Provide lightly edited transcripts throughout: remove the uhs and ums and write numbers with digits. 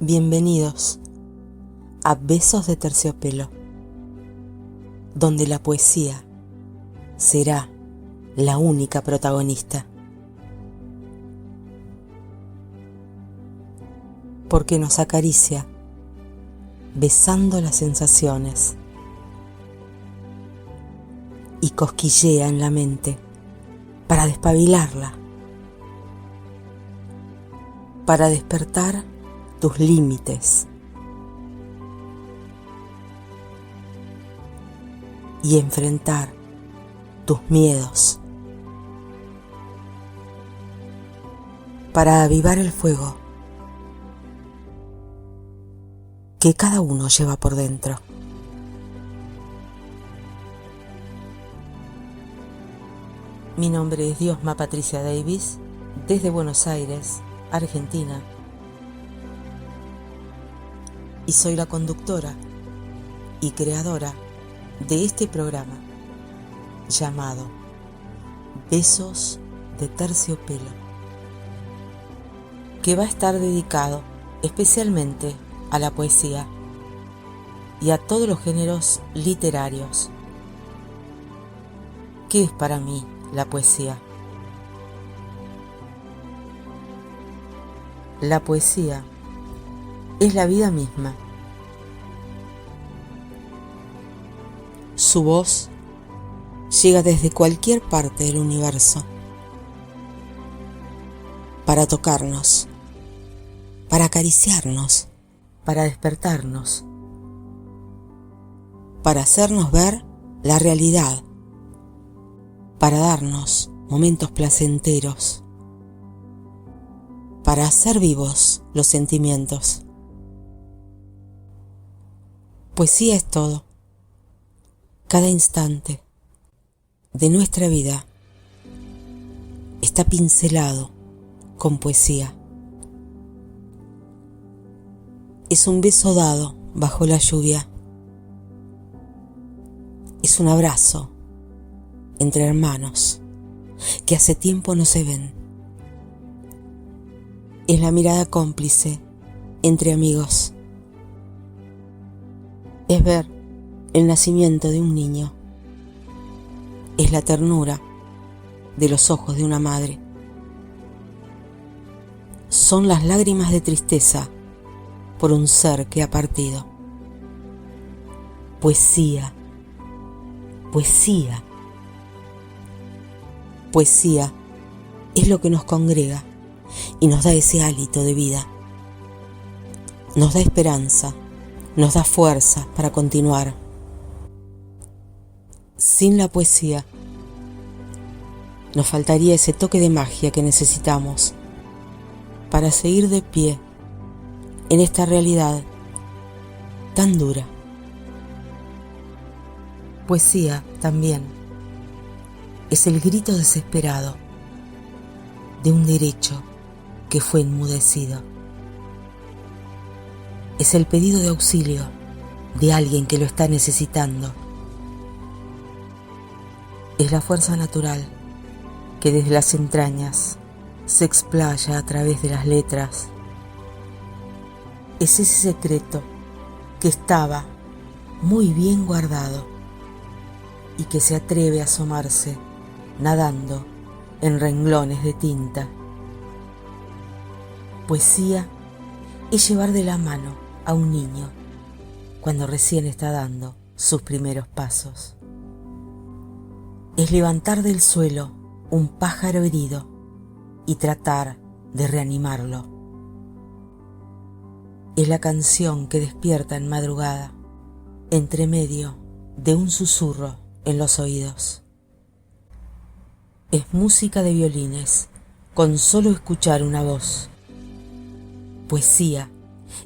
Bienvenidos a Besos de Terciopelo, donde la poesía será la única protagonista. Porque nos acaricia, besando las sensaciones, y cosquillea en la mente para despabilarla, para despertar tus límites y enfrentar tus miedos, para avivar el fuego que cada uno lleva por dentro. Mi nombre es Diosma Patricia Davis, desde Buenos Aires, Argentina, y soy la conductora y creadora de este programa llamado Besos de Terciopelo, que va a estar dedicado especialmente a la poesía y a todos los géneros literarios. ¿Qué es para mí la poesía? La poesía es la vida misma. Su voz llega desde cualquier parte del universo para tocarnos, para acariciarnos, para despertarnos, para hacernos ver la realidad, para darnos momentos placenteros, para hacer vivos los sentimientos. Poesía es todo. Cada instante de nuestra vida está pincelado con poesía. Es un beso dado bajo la lluvia. Es un abrazo entre hermanos que hace tiempo no se ven. Es la mirada cómplice entre amigos. Es ver el nacimiento de un niño. Es la ternura de los ojos de una madre. Son las lágrimas de tristeza por un ser que ha partido. Poesía, poesía. Poesía es lo que nos congrega y nos da ese hálito de vida. Nos da esperanza, nos da fuerza para continuar. Sin la poesía, nos faltaría ese toque de magia que necesitamos para seguir de pie en esta realidad tan dura. Poesía también es el grito desesperado de un derecho que fue enmudecido. Es el pedido de auxilio de alguien que lo está necesitando. Es la fuerza natural que desde las entrañas se explaya a través de las letras. Es ese secreto que estaba muy bien guardado y que se atreve a asomarse nadando en renglones de tinta. Poesía es llevar de la mano a un niño cuando recién está dando sus primeros pasos. Es levantar del suelo un pájaro herido y tratar de reanimarlo. Es la canción que despierta en madrugada, entre medio de un susurro en los oídos. Es música de violines, con solo escuchar una voz. Poesía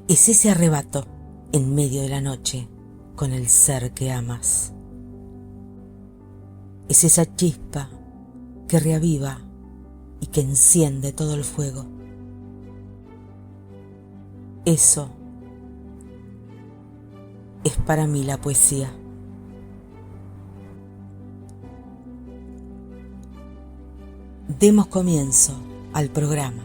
es ese arrebato en medio de la noche con el ser que amas. Es esa chispa que reaviva y que enciende todo el fuego. Eso es para mí la poesía. Demos comienzo al programa.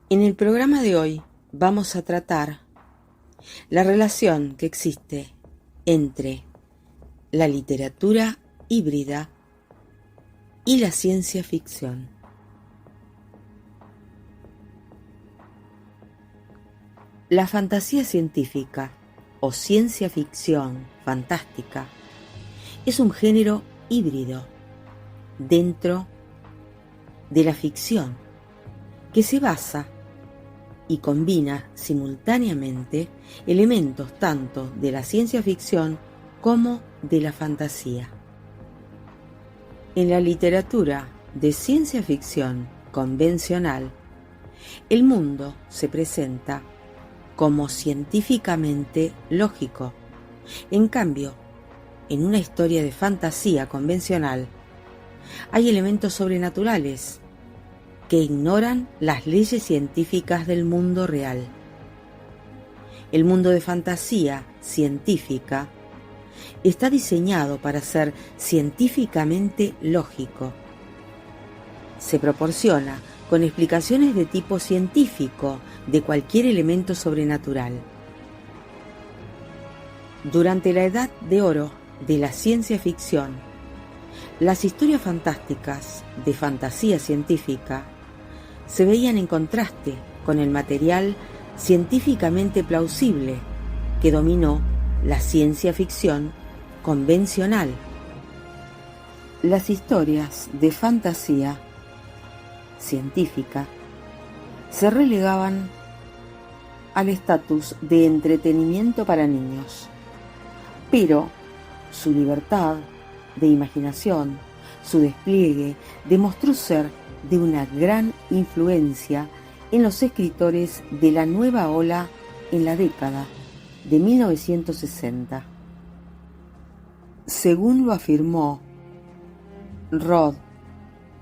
En el programa de hoy vamos a tratar la relación que existe entre la literatura híbrida y la ciencia ficción. La fantasía científica o ciencia ficción fantástica es un género híbrido dentro de la ficción que se basa y combina simultáneamente elementos tanto de la ciencia ficción como de la fantasía. En la literatura de ciencia ficción convencional, el mundo se presenta como científicamente lógico. En cambio, en una historia de fantasía convencional, hay elementos sobrenaturales que ignoran las leyes científicas del mundo real. El mundo de fantasía científica está diseñado para ser científicamente lógico. Se proporciona con explicaciones de tipo científico de cualquier elemento sobrenatural. Durante la Edad de Oro de la ciencia ficción, las historias fantásticas de fantasía científica se veían en contraste con el material científicamente plausible que dominó la ciencia ficción convencional. Las historias de fantasía científica se relegaban al estatus de entretenimiento para niños, pero su libertad de imaginación, su despliegue, demostró ser de una gran influencia en los escritores de la nueva ola en la década de 1960. Según lo afirmó Rod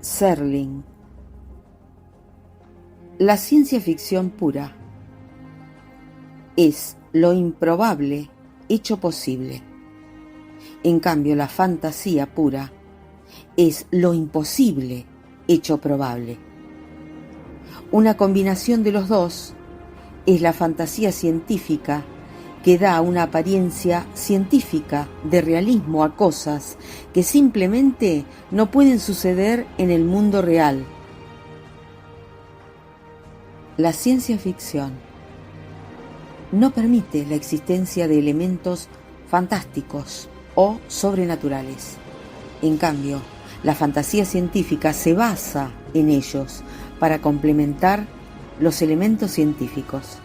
Serling, la ciencia ficción pura es lo improbable hecho posible. En cambio, la fantasía pura es lo imposible hecho probable. Una combinación de los dos es la fantasía científica que da una apariencia científica de realismo a cosas que simplemente no pueden suceder en el mundo real. La ciencia ficción no permite la existencia de elementos fantásticos o sobrenaturales. En cambio, la fantasía científica se basa en ellos para complementar los elementos científicos.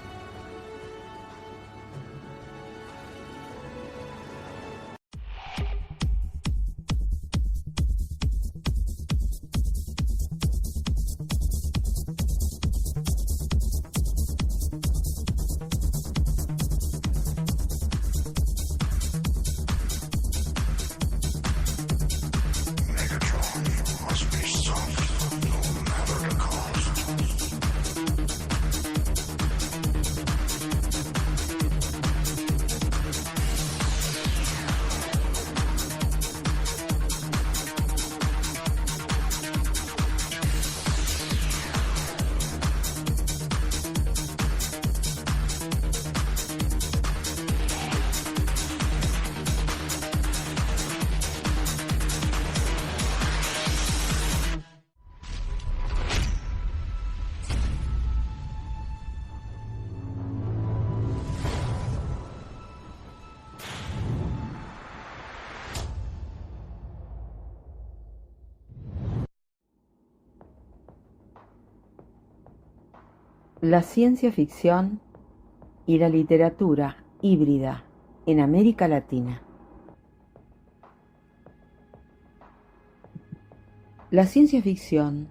La ciencia ficción y la literatura híbrida en América Latina. La ciencia ficción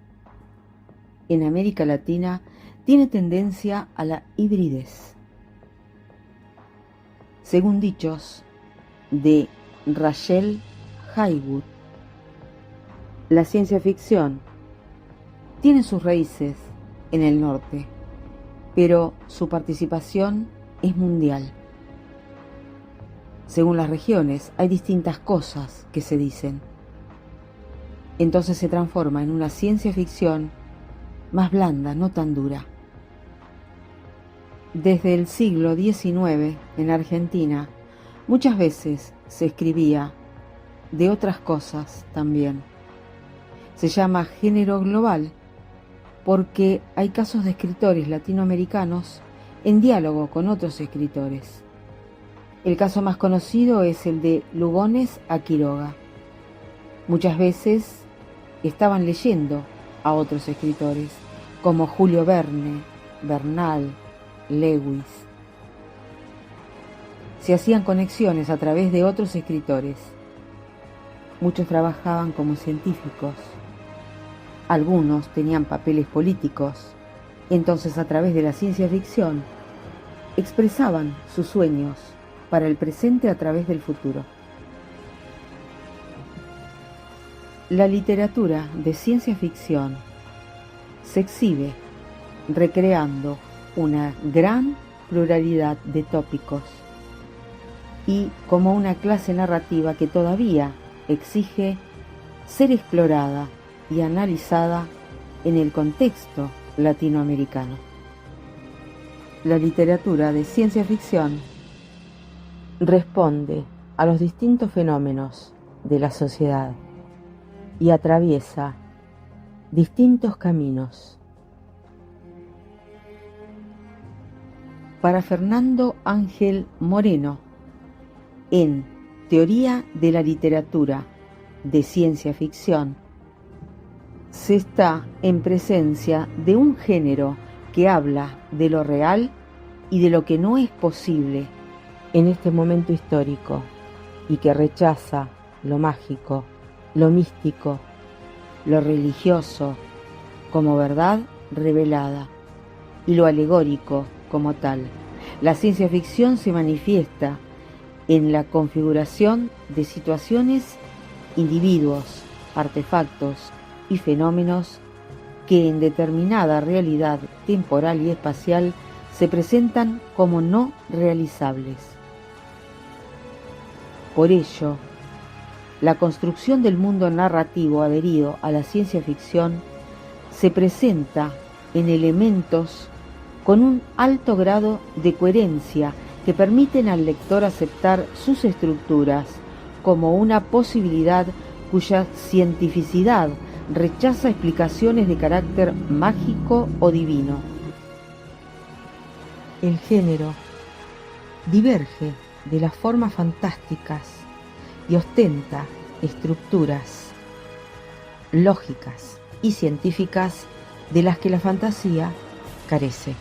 en América Latina tiene tendencia a la hibridez. Según dichos de Rachel Haywood, la ciencia ficción tiene sus raíces en el norte, pero su participación es mundial. Según las regiones, hay distintas cosas que se dicen. Entonces se transforma en una ciencia ficción más blanda, no tan dura. Desde el siglo XIX, en Argentina, muchas veces se escribía de otras cosas también. Se llama género global porque hay casos de escritores latinoamericanos en diálogo con otros escritores. El caso más conocido es el de Lugones a Quiroga. Muchas veces estaban leyendo a otros escritores, como Julio Verne, Bernal, Lewis. Se hacían conexiones a través de otros escritores. Muchos trabajaban como científicos. Algunos tenían papeles políticos. Entonces, a través de la ciencia ficción, expresaban sus sueños para el presente a través del futuro. La literatura de ciencia ficción se exhibe recreando una gran pluralidad de tópicos y como una clase narrativa que todavía exige ser explorada y analizada en el contexto latinoamericano. La literatura de ciencia ficción responde a los distintos fenómenos de la sociedad y atraviesa distintos caminos. Para Fernando Ángel Moreno, en Teoría de la Literatura de Ciencia Ficción, se está en presencia de un género que habla de lo real y de lo que no es posible en este momento histórico y que rechaza lo mágico, lo místico, lo religioso como verdad revelada y lo alegórico como tal. La ciencia ficción se manifiesta en la configuración de situaciones, individuos, artefactos y fenómenos que en determinada realidad temporal y espacial se presentan como no realizables. Por ello, la construcción del mundo narrativo adherido a la ciencia ficción se presenta en elementos con un alto grado de coherencia que permiten al lector aceptar sus estructuras como una posibilidad cuya cientificidad rechaza explicaciones de carácter mágico o divino. El género diverge de las formas fantásticas y ostenta estructuras lógicas y científicas de las que la fantasía carece.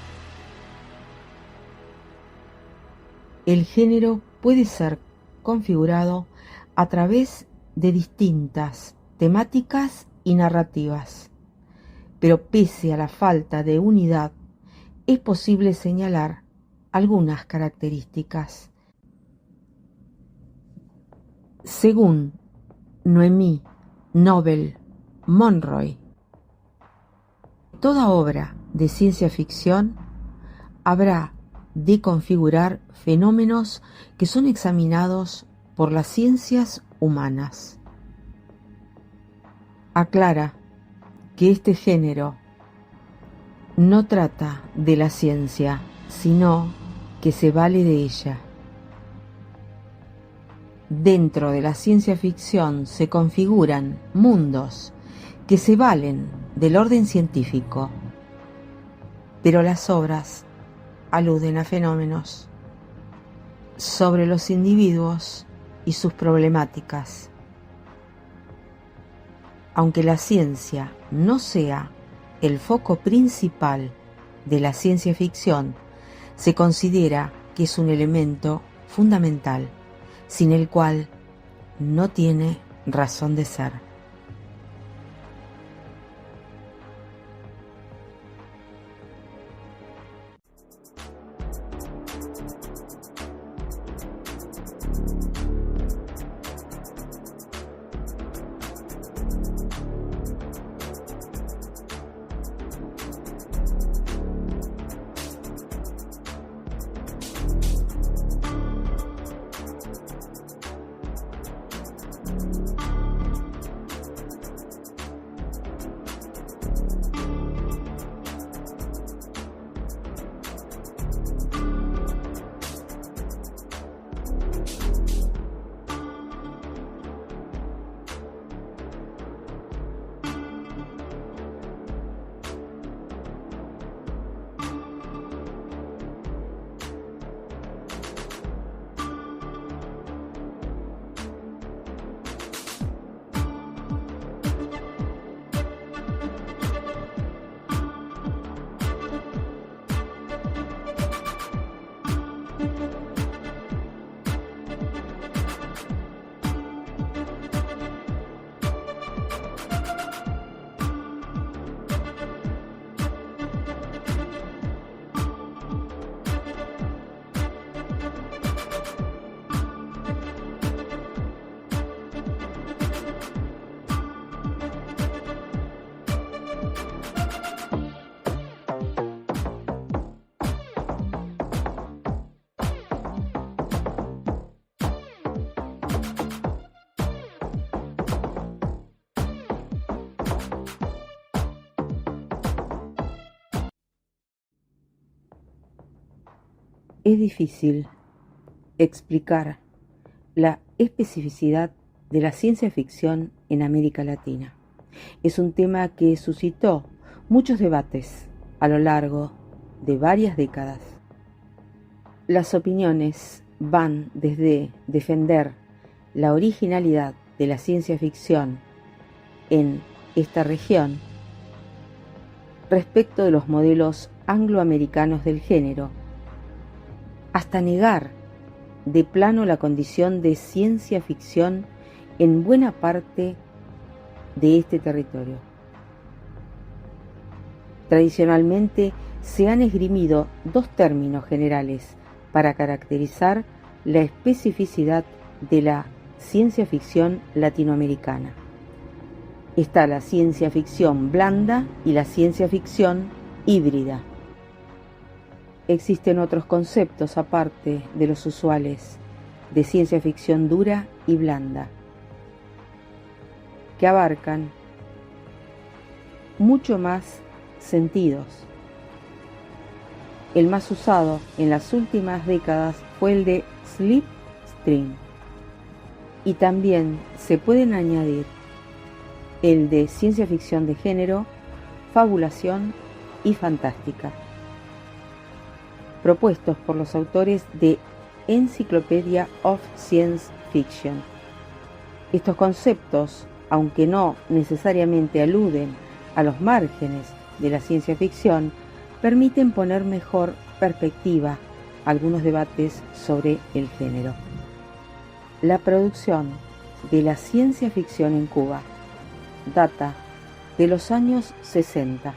El género puede ser configurado a través de distintas temáticas y narrativas, pero pese a la falta de unidad, es posible señalar algunas características. Según Noemí Nobel Monroy, toda obra de ciencia ficción habrá de configurar fenómenos que son examinados por las ciencias humanas. Aclara que este género no trata de la ciencia, sino que se vale de ella. Dentro de la ciencia ficción se configuran mundos que se valen del orden científico, pero las obras aluden a fenómenos sobre los individuos y sus problemáticas. Aunque la ciencia no sea el foco principal de la ciencia ficción, se considera que es un elemento fundamental, sin el cual no tiene razón de ser. Es difícil explicar la especificidad de la ciencia ficción en América Latina. Es un tema que suscitó muchos debates a lo largo de varias décadas. Las opiniones van desde defender la originalidad de la ciencia ficción en esta región respecto de los modelos angloamericanos del género, hasta negar de plano la condición de ciencia ficción en buena parte de este territorio. Tradicionalmente se han esgrimido dos términos generales para caracterizar la especificidad de la ciencia ficción latinoamericana. Está la ciencia ficción blanda y la ciencia ficción híbrida. Existen otros conceptos aparte de los usuales de ciencia ficción dura y blanda, que abarcan mucho más sentidos. El más usado en las últimas décadas fue el de slipstream, y también se pueden añadir el de ciencia ficción de género, fabulación y fantástica, propuestos por los autores de Encyclopedia of Science Fiction. Estos conceptos, aunque no necesariamente aluden a los márgenes de la ciencia ficción, permiten poner mejor perspectiva algunos debates sobre el género. La producción de la ciencia ficción en Cuba data de los años 60.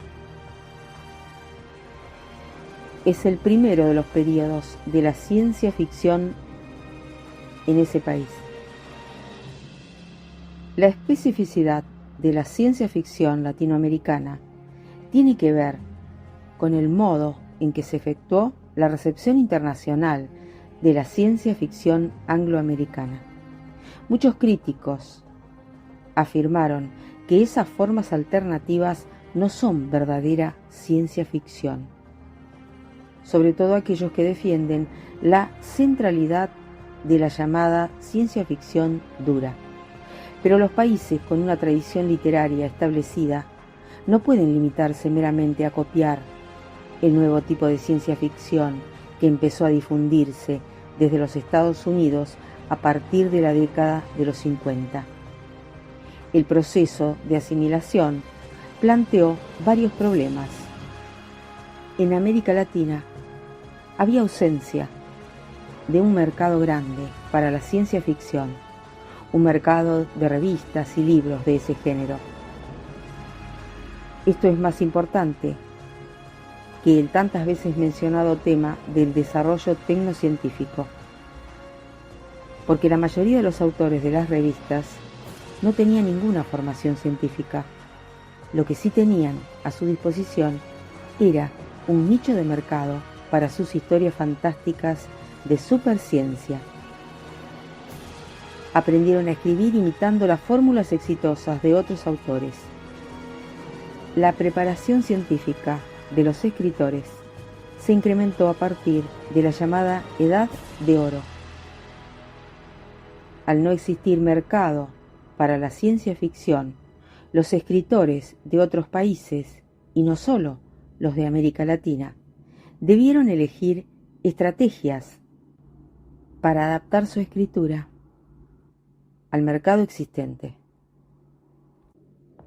Es el primero de los periodos de la ciencia ficción en ese país. La especificidad de la ciencia ficción latinoamericana tiene que ver con el modo en que se efectuó la recepción internacional de la ciencia ficción angloamericana. Muchos críticos afirmaron que esas formas alternativas no son verdadera ciencia ficción, sobre todo aquellos que defienden la centralidad de la llamada ciencia ficción dura. Pero los países con una tradición literaria establecida no pueden limitarse meramente a copiar el nuevo tipo de ciencia ficción que empezó a difundirse desde los Estados Unidos a partir de la década de los 50. El proceso de asimilación planteó varios problemas. En América Latina había ausencia de un mercado grande para la ciencia ficción, un mercado de revistas y libros de ese género. Esto es más importante que el tantas veces mencionado tema del desarrollo tecnocientífico, porque la mayoría de los autores de las revistas no tenían ninguna formación científica. Lo que sí tenían a su disposición era un nicho de mercado para sus historias fantásticas de superciencia. Aprendieron a escribir imitando las fórmulas exitosas de otros autores. La preparación científica de los escritores se incrementó a partir de la llamada Edad de Oro. Al no existir mercado para la ciencia ficción, los escritores de otros países, y no solo los de América Latina, debieron elegir estrategias para adaptar su escritura al mercado existente,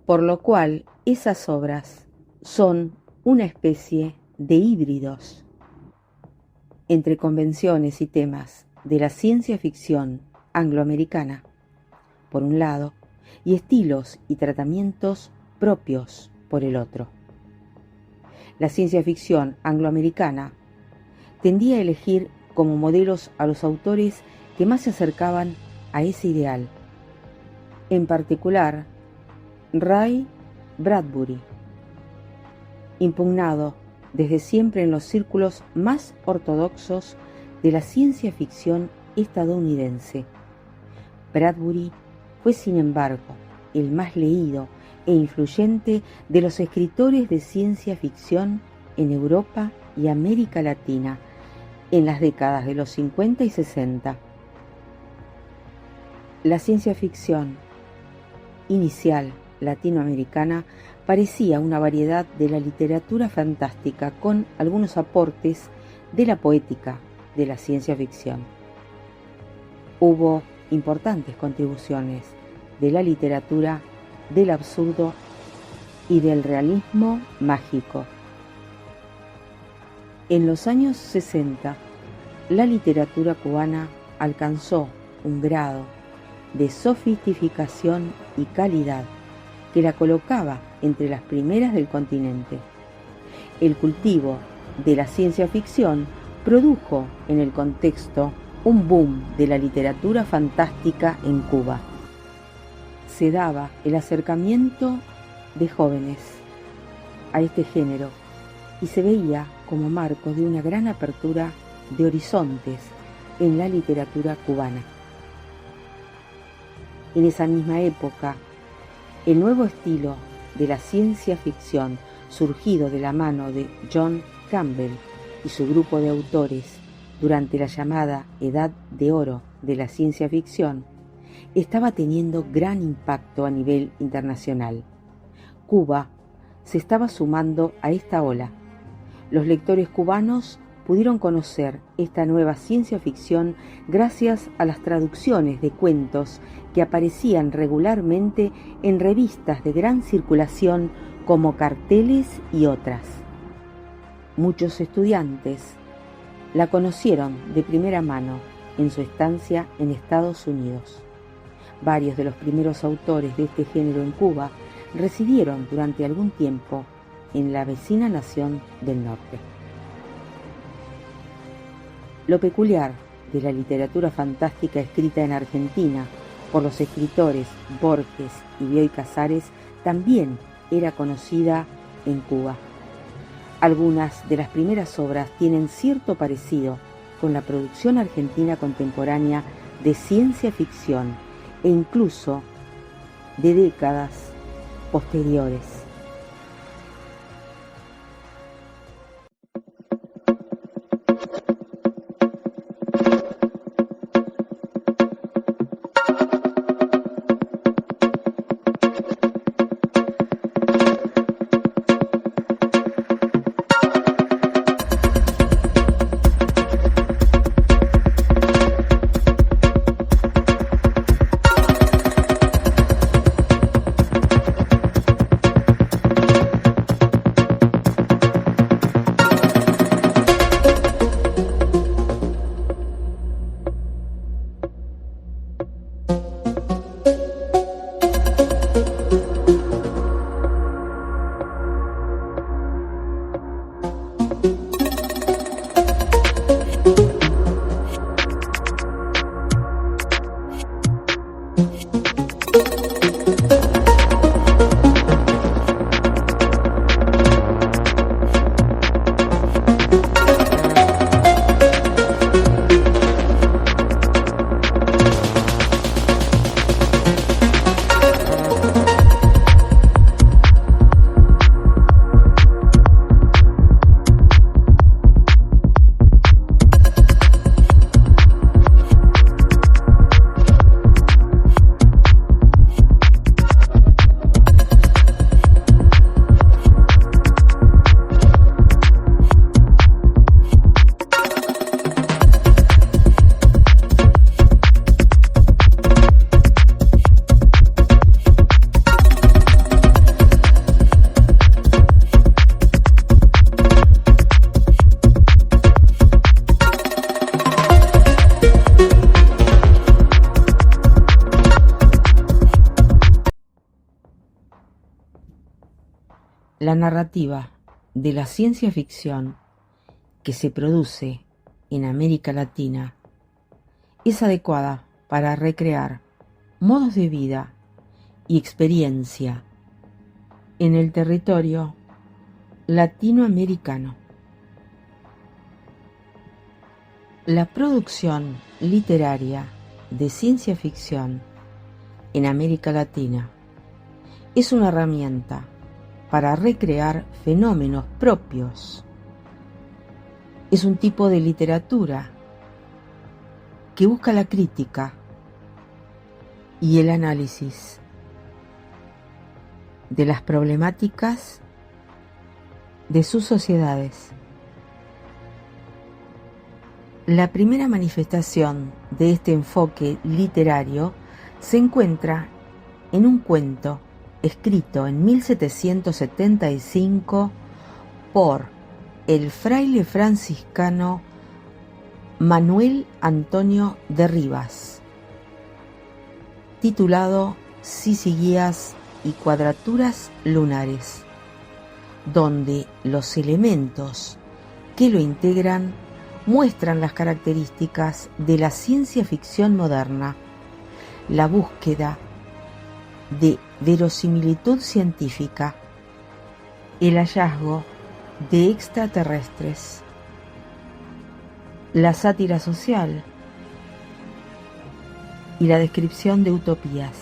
por lo cual esas obras son una especie de híbridos entre convenciones y temas de la ciencia ficción angloamericana, por un lado, y estilos y tratamientos propios por el otro. La ciencia ficción angloamericana tendía a elegir como modelos a los autores que más se acercaban a ese ideal, en particular Ray Bradbury, impugnado desde siempre en los círculos más ortodoxos de la ciencia ficción estadounidense. Bradbury fue, sin embargo, el más leído e influyente de los escritores de ciencia ficción en Europa y América Latina, en las décadas de los 50 y 60. La ciencia ficción inicial latinoamericana parecía una variedad de la literatura fantástica con algunos aportes de la poética de la ciencia ficción. Hubo importantes contribuciones de la literatura del absurdo y del realismo mágico. En los años 60, la literatura cubana alcanzó un grado de sofisticación y calidad que la colocaba entre las primeras del continente. El cultivo de la ciencia ficción produjo en el contexto un boom de la literatura fantástica en Cuba. Se daba el acercamiento de jóvenes a este género y se veía como marco de una gran apertura de horizontes en la literatura cubana. En esa misma época, el nuevo estilo de la ciencia ficción, surgido de la mano de John Campbell y su grupo de autores durante la llamada Edad de Oro de la ciencia ficción, estaba teniendo gran impacto a nivel internacional. Cuba se estaba sumando a esta ola. Los lectores cubanos pudieron conocer esta nueva ciencia ficción gracias a las traducciones de cuentos que aparecían regularmente en revistas de gran circulación como Carteles y otras. Muchos estudiantes la conocieron de primera mano en su estancia en Estados Unidos. Varios de los primeros autores de este género en Cuba residieron durante algún tiempo en la vecina nación del norte. Lo peculiar de la literatura fantástica escrita en Argentina por los escritores Borges y Bioy Casares también era conocida en Cuba. Algunas de las primeras obras tienen cierto parecido con la producción argentina contemporánea de ciencia ficción e incluso de décadas posteriores. La narrativa de la ciencia ficción que se produce en América Latina es adecuada para recrear modos de vida y experiencia en el territorio latinoamericano. La producción literaria de ciencia ficción en América Latina es una herramienta para recrear fenómenos propios Es un tipo de literatura que busca la crítica y el análisis de las problemáticas de sus sociedades. La primera manifestación de este enfoque literario se encuentra en un cuento escrito en 1775 por el fraile franciscano Manuel Antonio de Rivas, titulado Sisiguías y cuadraturas lunares, donde los elementos que lo integran muestran las características de la ciencia ficción moderna, la búsqueda de verosimilitud científica, el hallazgo de extraterrestres, la sátira social y la descripción de utopías.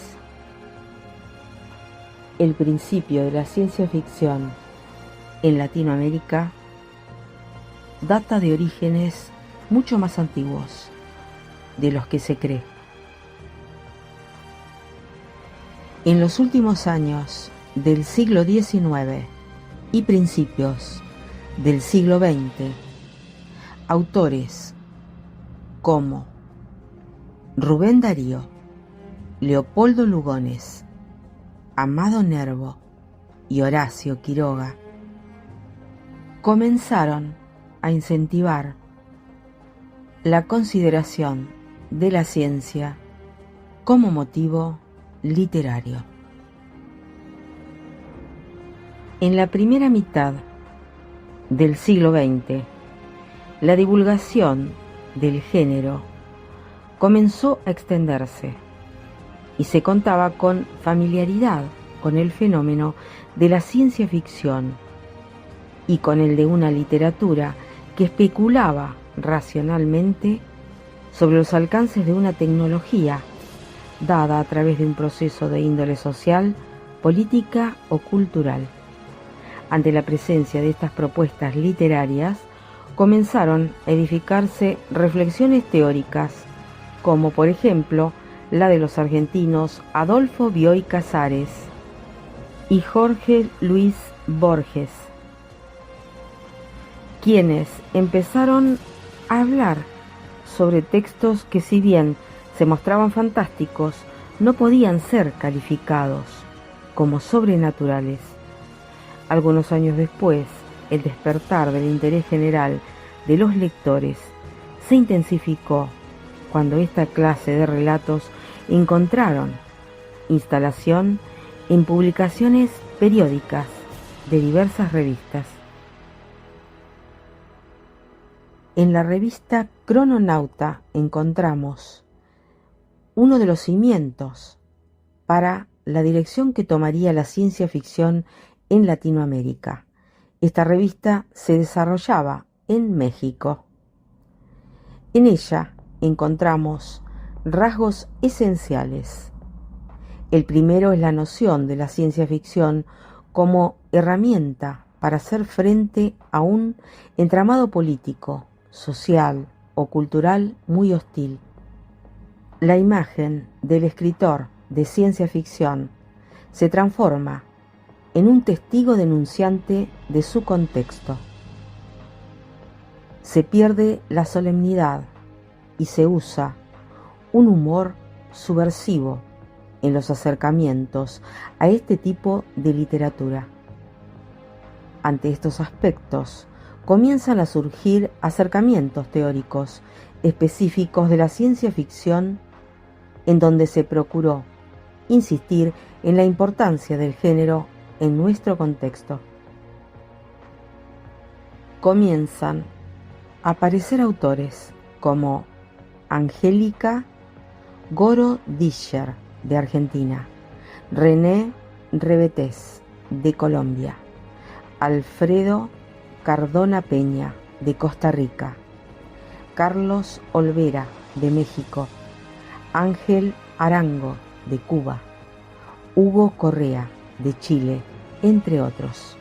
El principio de la ciencia ficción en Latinoamérica data de orígenes mucho más antiguos de los que se cree. En los últimos años del siglo XIX y principios del siglo XX, autores como Rubén Darío, Leopoldo Lugones, Amado Nervo y Horacio Quiroga comenzaron a incentivar la consideración de la ciencia como motivo literario. En la primera mitad del siglo XX, la divulgación del género comenzó a extenderse y se contaba con familiaridad con el fenómeno de la ciencia ficción y con el de una literatura que especulaba racionalmente sobre los alcances de una tecnología dada a través de un proceso de índole social, política o cultural. Ante la presencia de estas propuestas literarias, comenzaron a edificarse reflexiones teóricas, como por ejemplo la de los argentinos Adolfo Bioy Casares y Jorge Luis Borges, quienes empezaron a hablar sobre textos que, si bien se mostraban fantásticos, no podían ser calificados como sobrenaturales. Algunos años después, el despertar del interés general de los lectores se intensificó cuando esta clase de relatos encontraron instalación en publicaciones periódicas de diversas revistas. En la revista Crononauta encontramos uno de los cimientos para la dirección que tomaría la ciencia ficción en Latinoamérica. Esta revista se desarrollaba en México. En ella encontramos rasgos esenciales. El primero es la noción de la ciencia ficción como herramienta para hacer frente a un entramado político, social o cultural muy hostil. La imagen del escritor de ciencia ficción se transforma en un testigo denunciante de su contexto. Se pierde la solemnidad y se usa un humor subversivo en los acercamientos a este tipo de literatura. Ante estos aspectos, comienzan a surgir acercamientos teóricos específicos de la ciencia ficción, en donde se procuró insistir en la importancia del género en nuestro contexto. Comienzan a aparecer autores como Angélica Goro-Discher, de Argentina, René Rebetés, de Colombia, Alfredo Cardona Peña, de Costa Rica, Carlos Olvera, de México, Ángel Arango, de Cuba, Hugo Correa, de Chile, entre otros.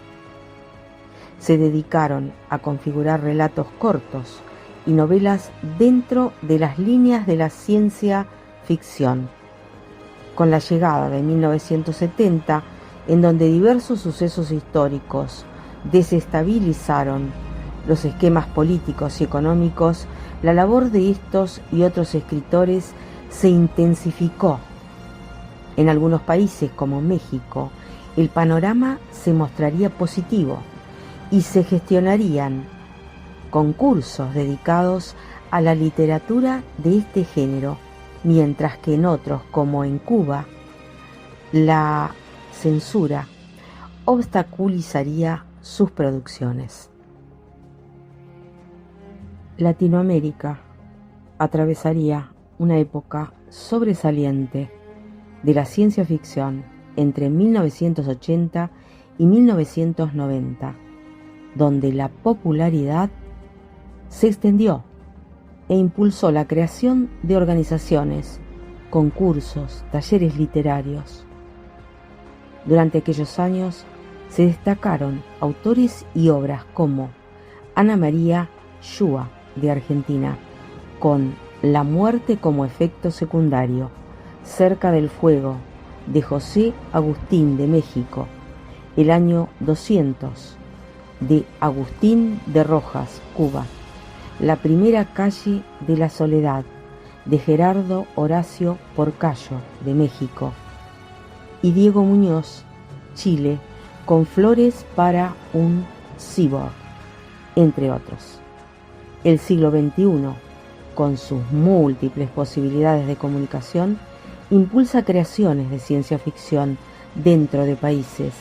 se dedicaron a configurar relatos cortos y novelas dentro de las líneas de la ciencia ficción. Con la llegada de 1970, en donde diversos sucesos históricos desestabilizaron los esquemas políticos y económicos, la labor de estos y otros escritores se intensificó. En algunos países como México, el panorama se mostraría positivo y se gestionarían concursos dedicados a la literatura de este género, mientras que en otros, como en Cuba, la censura obstaculizaría sus producciones. Latinoamérica atravesaría una época sobresaliente de la ciencia ficción entre 1980 y 1990, donde la popularidad se extendió e impulsó la creación de organizaciones, concursos, talleres literarios. Durante aquellos años se destacaron autores y obras como Ana María Shua, de Argentina, con La muerte como efecto secundario, Cerca del fuego, de José Agustín, de México, El año 200, de Agustín de Rojas, Cuba, La primera calle de la soledad, de Gerardo Horacio Porcayo, de México, y Diego Muñoz, Chile, con Flores para un cyborg, entre otros. El siglo XXI, con sus múltiples posibilidades de comunicación, impulsa creaciones de ciencia ficción dentro de países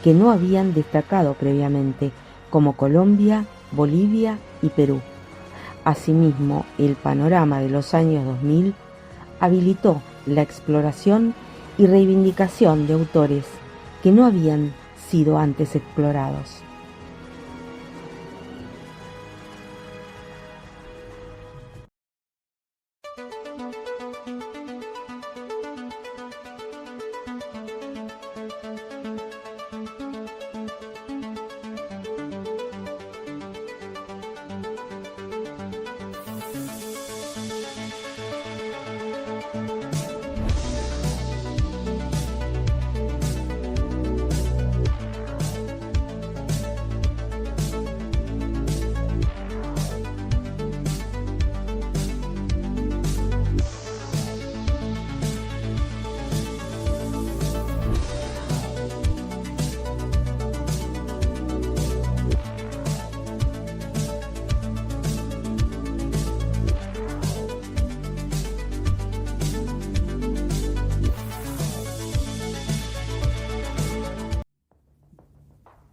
que no habían destacado previamente, como Colombia, Bolivia y Perú. Asimismo, el panorama de los años 2000 habilitó la exploración y reivindicación de autores que no habían sido antes explorados.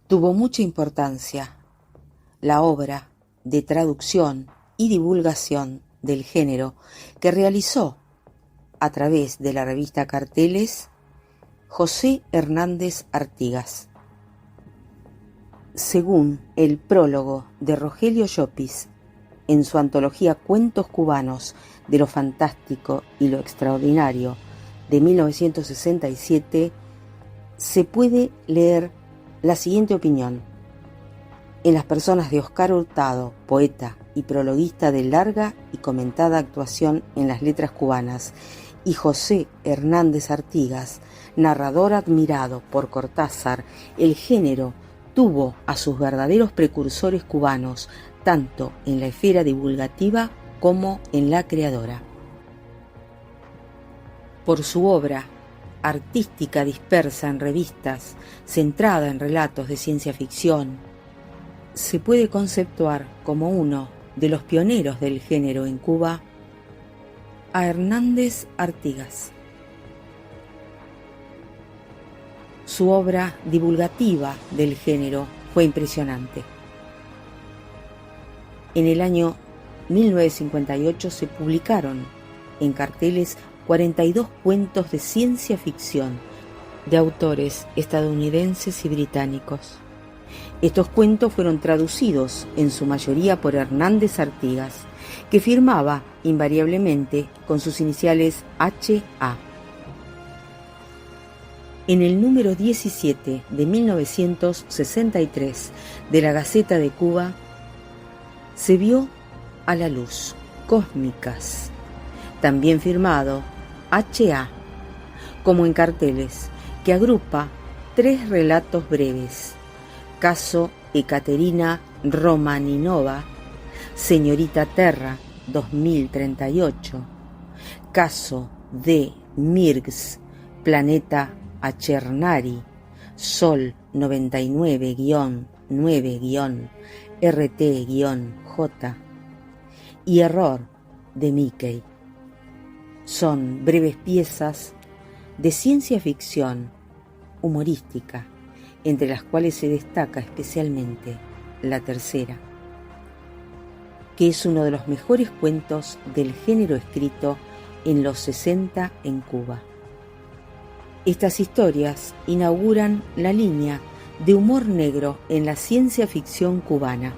Tuvo mucha importancia la obra de traducción y divulgación del género que realizó a través de la revista Carteles José Hernández Artigas. Según el prólogo de Rogelio Llopis en su antología Cuentos cubanos de lo fantástico y lo extraordinario de 1967, se puede leer la siguiente opinión: en las personas de Oscar Hurtado, poeta y prologuista de larga y comentada actuación en las letras cubanas, y José Hernández Artigas, narrador admirado por Cortázar, el género tuvo a sus verdaderos precursores cubanos, tanto en la esfera divulgativa como en la creadora. Por su obra artística dispersa en revistas, centrada en relatos de ciencia ficción, se puede conceptuar como uno de los pioneros del género en Cuba a Hernández Artigas. Su obra divulgativa del género fue impresionante. En el año 1958 se publicaron en Carteles 42 cuentos de ciencia ficción de autores estadounidenses y británicos. Estos cuentos fueron traducidos en su mayoría por Hernández Artigas, que firmaba invariablemente con sus iniciales H.A. En el número 17 de 1963 de la Gaceta de Cuba se vio a la luz Cósmicas, también firmado H.A., como en carteles, que agrupa 3 relatos breves: Caso Ekaterina Romaninova, Señorita Terra 2038, Caso de Mirks, Planeta Achernari, Sol 99-9-RT-J y Error de Mickey. Son breves piezas de ciencia ficción humorística, entre las cuales se destaca especialmente la tercera, que es uno de los mejores cuentos del género escrito en los 60 en Cuba. Estas historias inauguran la línea de humor negro en la ciencia ficción cubana,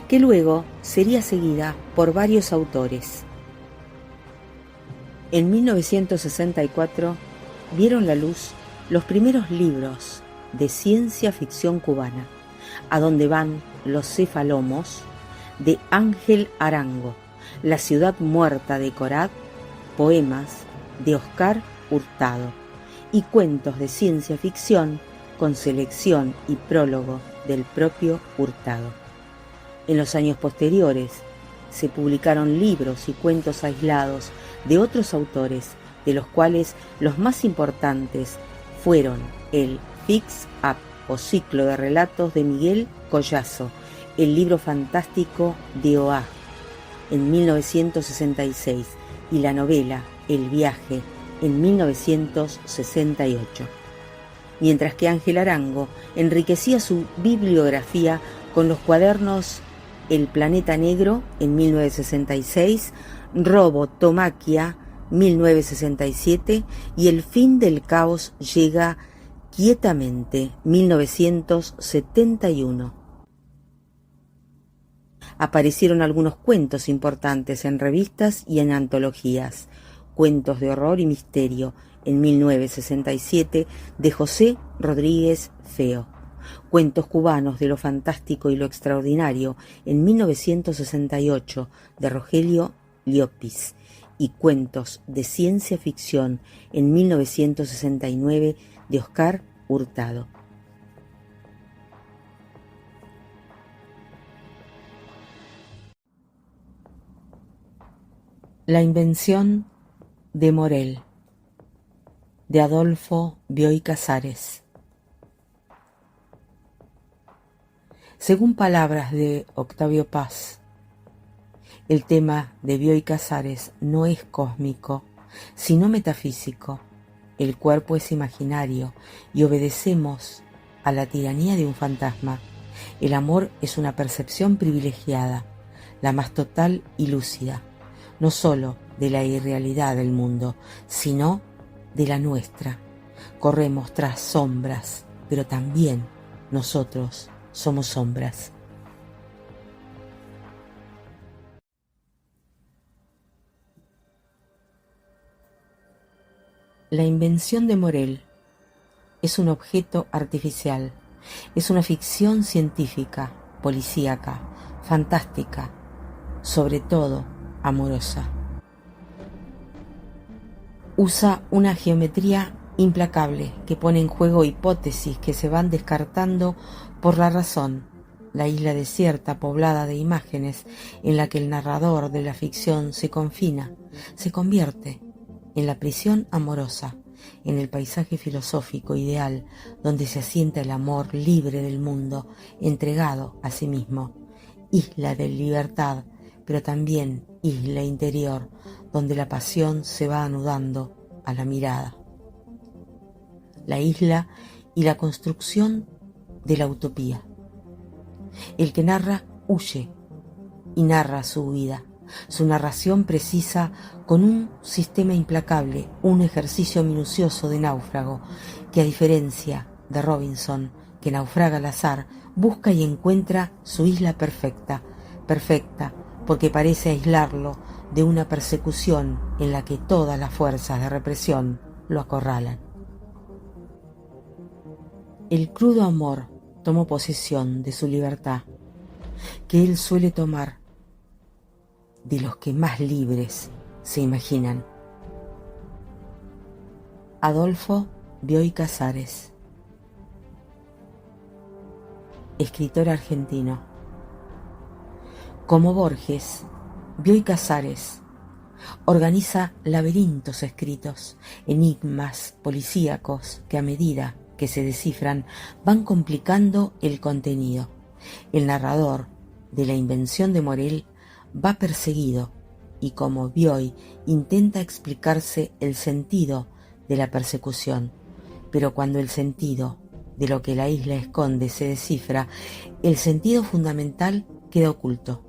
que luego sería seguida por varios autores. En 1964 vieron la luz los primeros libros de ciencia ficción cubana, A dónde van los cefalomos, de Ángel Arango, La ciudad muerta de Corad, poemas de Oscar Hurtado y cuentos de ciencia ficción con selección y prólogo del propio Hurtado. En los años posteriores se publicaron libros y cuentos aislados de otros autores, de los cuales los más importantes fueron el Fix Up o ciclo de relatos de Miguel Collazo, el libro fantástico de Oá en 1966 y la novela El viaje en 1968. Mientras que Ángel Arango enriquecía su bibliografía con los cuadernos El planeta negro en 1966, Robotomaquia 1967 y El fin del caos llega quietamente 1971. Aparecieron algunos cuentos importantes en revistas y en antologías: Cuentos de horror y misterio en 1967 de José Rodríguez Feo, Cuentos cubanos de lo fantástico y lo extraordinario en 1968 de Rogelio Llopis y Cuentos de ciencia ficción en 1969 de Oscar Hurtado. La invención de Morel, de Adolfo Bioy Casares. Según palabras de Octavio Paz, el tema de Bioy Casares no es cósmico, sino metafísico. El cuerpo es imaginario y obedecemos a la tiranía de un fantasma. El amor es una percepción privilegiada, la más total y lúcida, no sólo de la irrealidad del mundo, sino de la nuestra. Corremos tras sombras, pero también nosotros somos sombras. La invención de Morel es un objeto artificial, es una ficción científica, policíaca, fantástica, sobre todo amorosa. Usa una geometría implacable que pone en juego hipótesis que se van descartando por la razón. La isla desierta, poblada de imágenes, en la que el narrador de la ficción se confina, se convierte en la prisión amorosa, en el paisaje filosófico ideal donde se asienta el amor libre del mundo, entregado a sí mismo. Isla de libertad, pero también isla interior, donde la pasión se va anudando a la mirada. La isla y la construcción de la utopía. El que narra huye y narra su huida. Su narración precisa con un sistema implacable, un ejercicio minucioso de náufrago, que a diferencia de Robinson, que naufraga al azar, busca y encuentra su isla perfecta, perfecta porque parece aislarlo de una persecución en la que todas las fuerzas de represión lo acorralan. El crudo amor tomó posesión de su libertad, que él suele tomar de los que más libres se imaginan. Adolfo Bioy Casares, escritor argentino. Como Borges, Bioy Casares organiza laberintos escritos, enigmas policíacos que a medida que se descifran van complicando el contenido. El narrador de la invención de Morel va perseguido y como Bioy intenta explicarse el sentido de la persecución, pero cuando el sentido de lo que la isla esconde se descifra, el sentido fundamental queda oculto.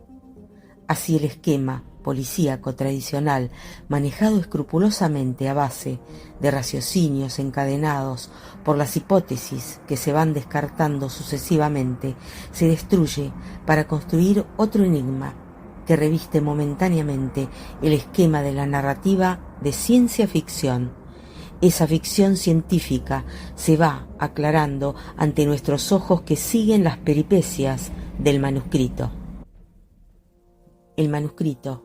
Así el esquema policíaco tradicional, manejado escrupulosamente a base de raciocinios encadenados por las hipótesis que se van descartando sucesivamente, se destruye para construir otro enigma que reviste momentáneamente el esquema de la narrativa de ciencia ficción. Esa ficción científica se va aclarando ante nuestros ojos que siguen las peripecias del manuscrito. El manuscrito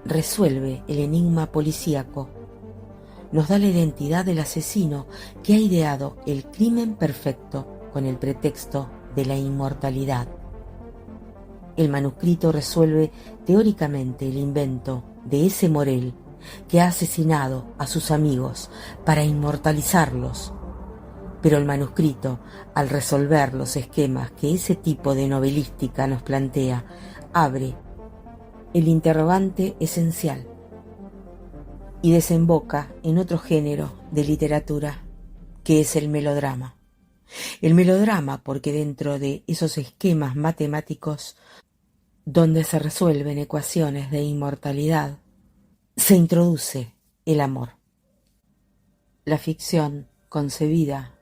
resuelve el enigma policíaco, nos da la identidad del asesino que ha ideado el crimen perfecto con el pretexto de la inmortalidad. El manuscrito resuelve teóricamente el invento de ese Morel que ha asesinado a sus amigos para inmortalizarlos. Pero el manuscrito, al resolver los esquemas que ese tipo de novelística nos plantea, abre el interrogante esencial y desemboca en otro género de literatura, que es el melodrama. El melodrama porque dentro de esos esquemas matemáticos donde se resuelven ecuaciones de inmortalidad, se introduce el amor. La ficción concebida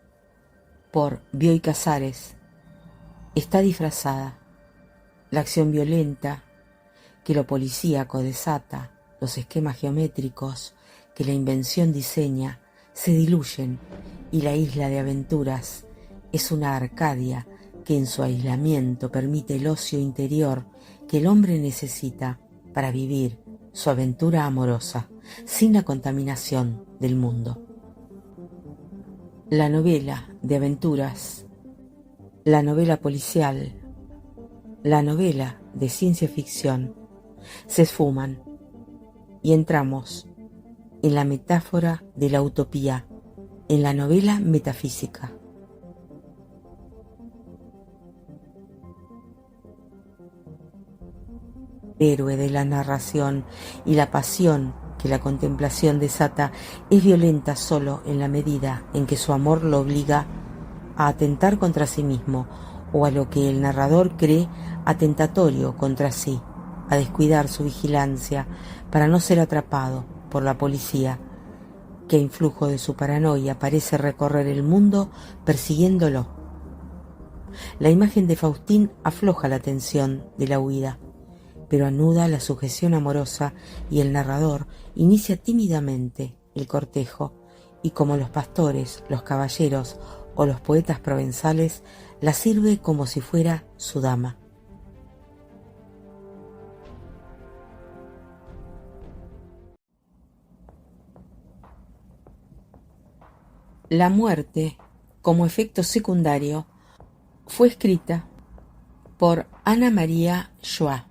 por Bioy Casares está disfrazada. La acción violenta que lo policíaco desata, los esquemas geométricos que la invención diseña, se diluyen y la isla de aventuras es una Arcadia que en su aislamiento permite el ocio interior que el hombre necesita para vivir su aventura amorosa, sin la contaminación del mundo. La novela de aventuras, la novela policial, la novela de ciencia ficción se esfuman y entramos en la metáfora de la utopía, en la novela metafísica. Héroe de la narración y la pasión que la contemplación desata es violenta solo en la medida en que su amor lo obliga a atentar contra sí mismo o a lo que el narrador cree atentatorio contra sí, a descuidar su vigilancia para no ser atrapado por la policía que a influjo de su paranoia parece recorrer el mundo persiguiéndolo. La imagen de Faustín afloja la tensión de la huida, pero anuda la sujeción amorosa y el narrador inicia tímidamente el cortejo y como los pastores, los caballeros o los poetas provenzales, la sirve como si fuera su dama. La muerte, como efecto secundario, fue escrita por Ana María Schwa,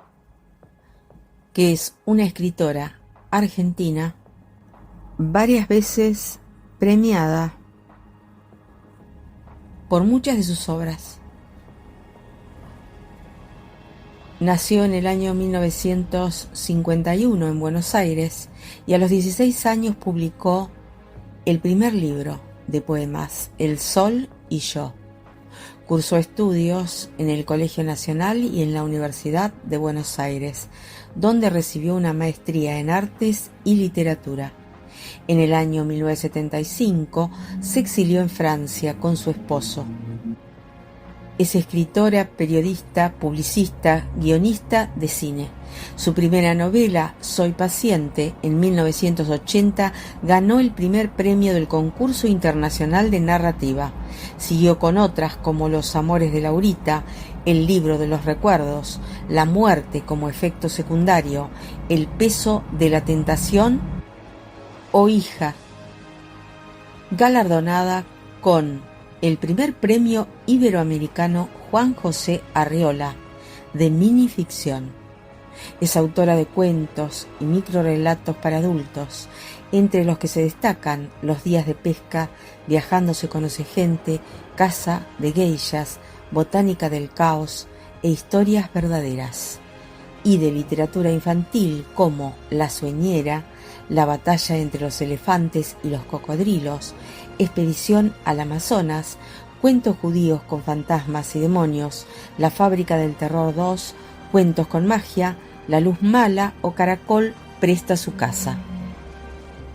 que es una escritora argentina varias veces premiada por muchas de sus obras. Nació en el año 1951 en Buenos Aires y a los 16 años publicó el primer libro de poemas, El Sol y Yo. Cursó estudios en el Colegio Nacional y en la Universidad de Buenos Aires, donde recibió una maestría en Artes y Literatura. En el año 1975 se exilió en Francia con su esposo. Es escritora, periodista, publicista, guionista de cine. Su primera novela, Soy paciente, en 1980, ganó el primer premio del Concurso Internacional de Narrativa. Siguió con otras como Los amores de Laurita, El libro de los recuerdos, La muerte como efecto secundario, El peso de la tentación o Hija, galardonada con el primer premio iberoamericano Juan José Arriola de minificción. Es autora de cuentos y microrelatos para adultos, entre los que se destacan Los días de pesca, Viajando se conoce gente, Casa de geishas, Botánica del caos e Historias verdaderas. Y de literatura infantil como La sueñera, La batalla entre los elefantes y los cocodrilos, Expedición al Amazonas, Cuentos judíos con fantasmas y demonios, La fábrica del terror 2, Cuentos con magia, La luz mala o Caracol presta su casa.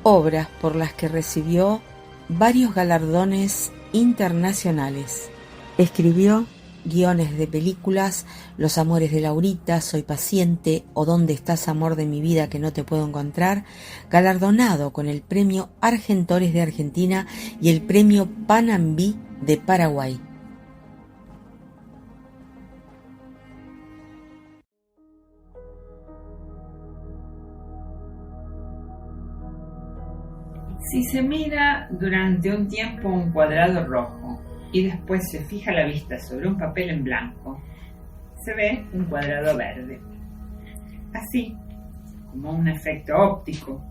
Obras por las que recibió varios galardones internacionales. Escribió guiones de películas Los amores de Laurita, Soy paciente o ¿Dónde estás, amor de mi vida que no te puedo encontrar?, galardonado con el premio Argentores de Argentina y el premio Panambí de Paraguay. Si se mira durante un tiempo un cuadrado rojo y después se fija la vista sobre un papel en blanco, se ve un cuadrado verde. Así, como un efecto óptico,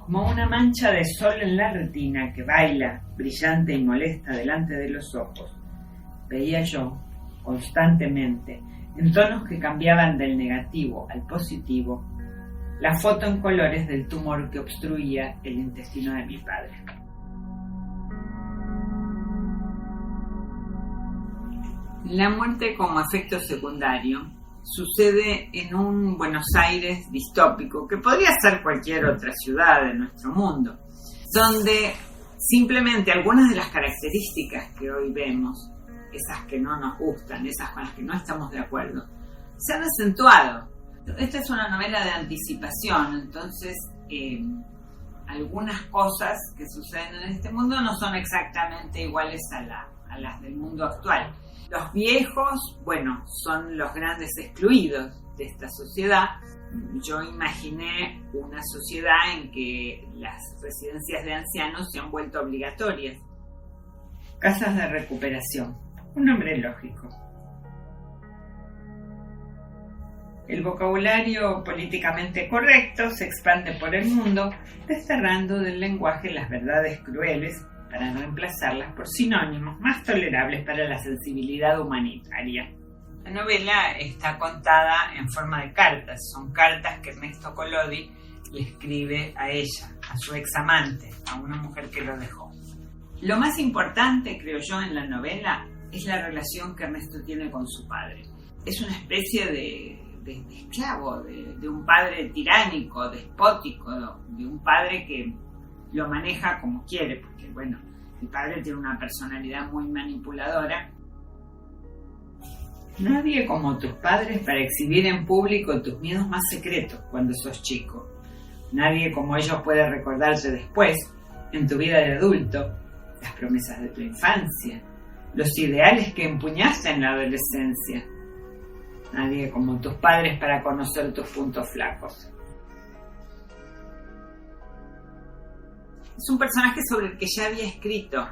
como una mancha de sol en la retina que baila, brillante y molesta delante de los ojos, veía yo constantemente, en tonos que cambiaban del negativo al positivo, la foto en colores del tumor que obstruía el intestino de mi padre. La muerte como efecto secundario sucede en un Buenos Aires distópico, que podría ser cualquier otra ciudad de nuestro mundo, donde simplemente algunas de las características que hoy vemos, esas que no nos gustan, esas con las que no estamos de acuerdo, se han acentuado. Esta es una novela de anticipación, entonces algunas cosas que suceden en este mundo no son exactamente iguales a las del mundo actual. Los viejos, bueno, son los grandes excluidos de esta sociedad. Yo imaginé una sociedad en que las residencias de ancianos se han vuelto obligatorias. Casas de recuperación, un nombre lógico. El vocabulario políticamente correcto se expande por el mundo, desterrando del lenguaje las verdades crueles para reemplazarlas por sinónimos más tolerables para la sensibilidad humanitaria. La novela está contada en forma de cartas. Son cartas que Ernesto Collodi le escribe a ella, a su examante, a una mujer que lo dejó. Lo más importante, creo yo, en la novela es la relación que Ernesto tiene con su padre. Es una especie de esclavo, de un padre tiránico, despótico, de un padre que lo maneja como quiere, porque bueno, mi padre tiene una personalidad muy manipuladora. Nadie como tus padres para exhibir en público tus miedos más secretos cuando sos chico. Nadie como ellos puede recordarte después, en tu vida de adulto, las promesas de tu infancia, los ideales que empuñaste en la adolescencia. Nadie como tus padres para conocer tus puntos flacos. Es un personaje sobre el que ya había escrito.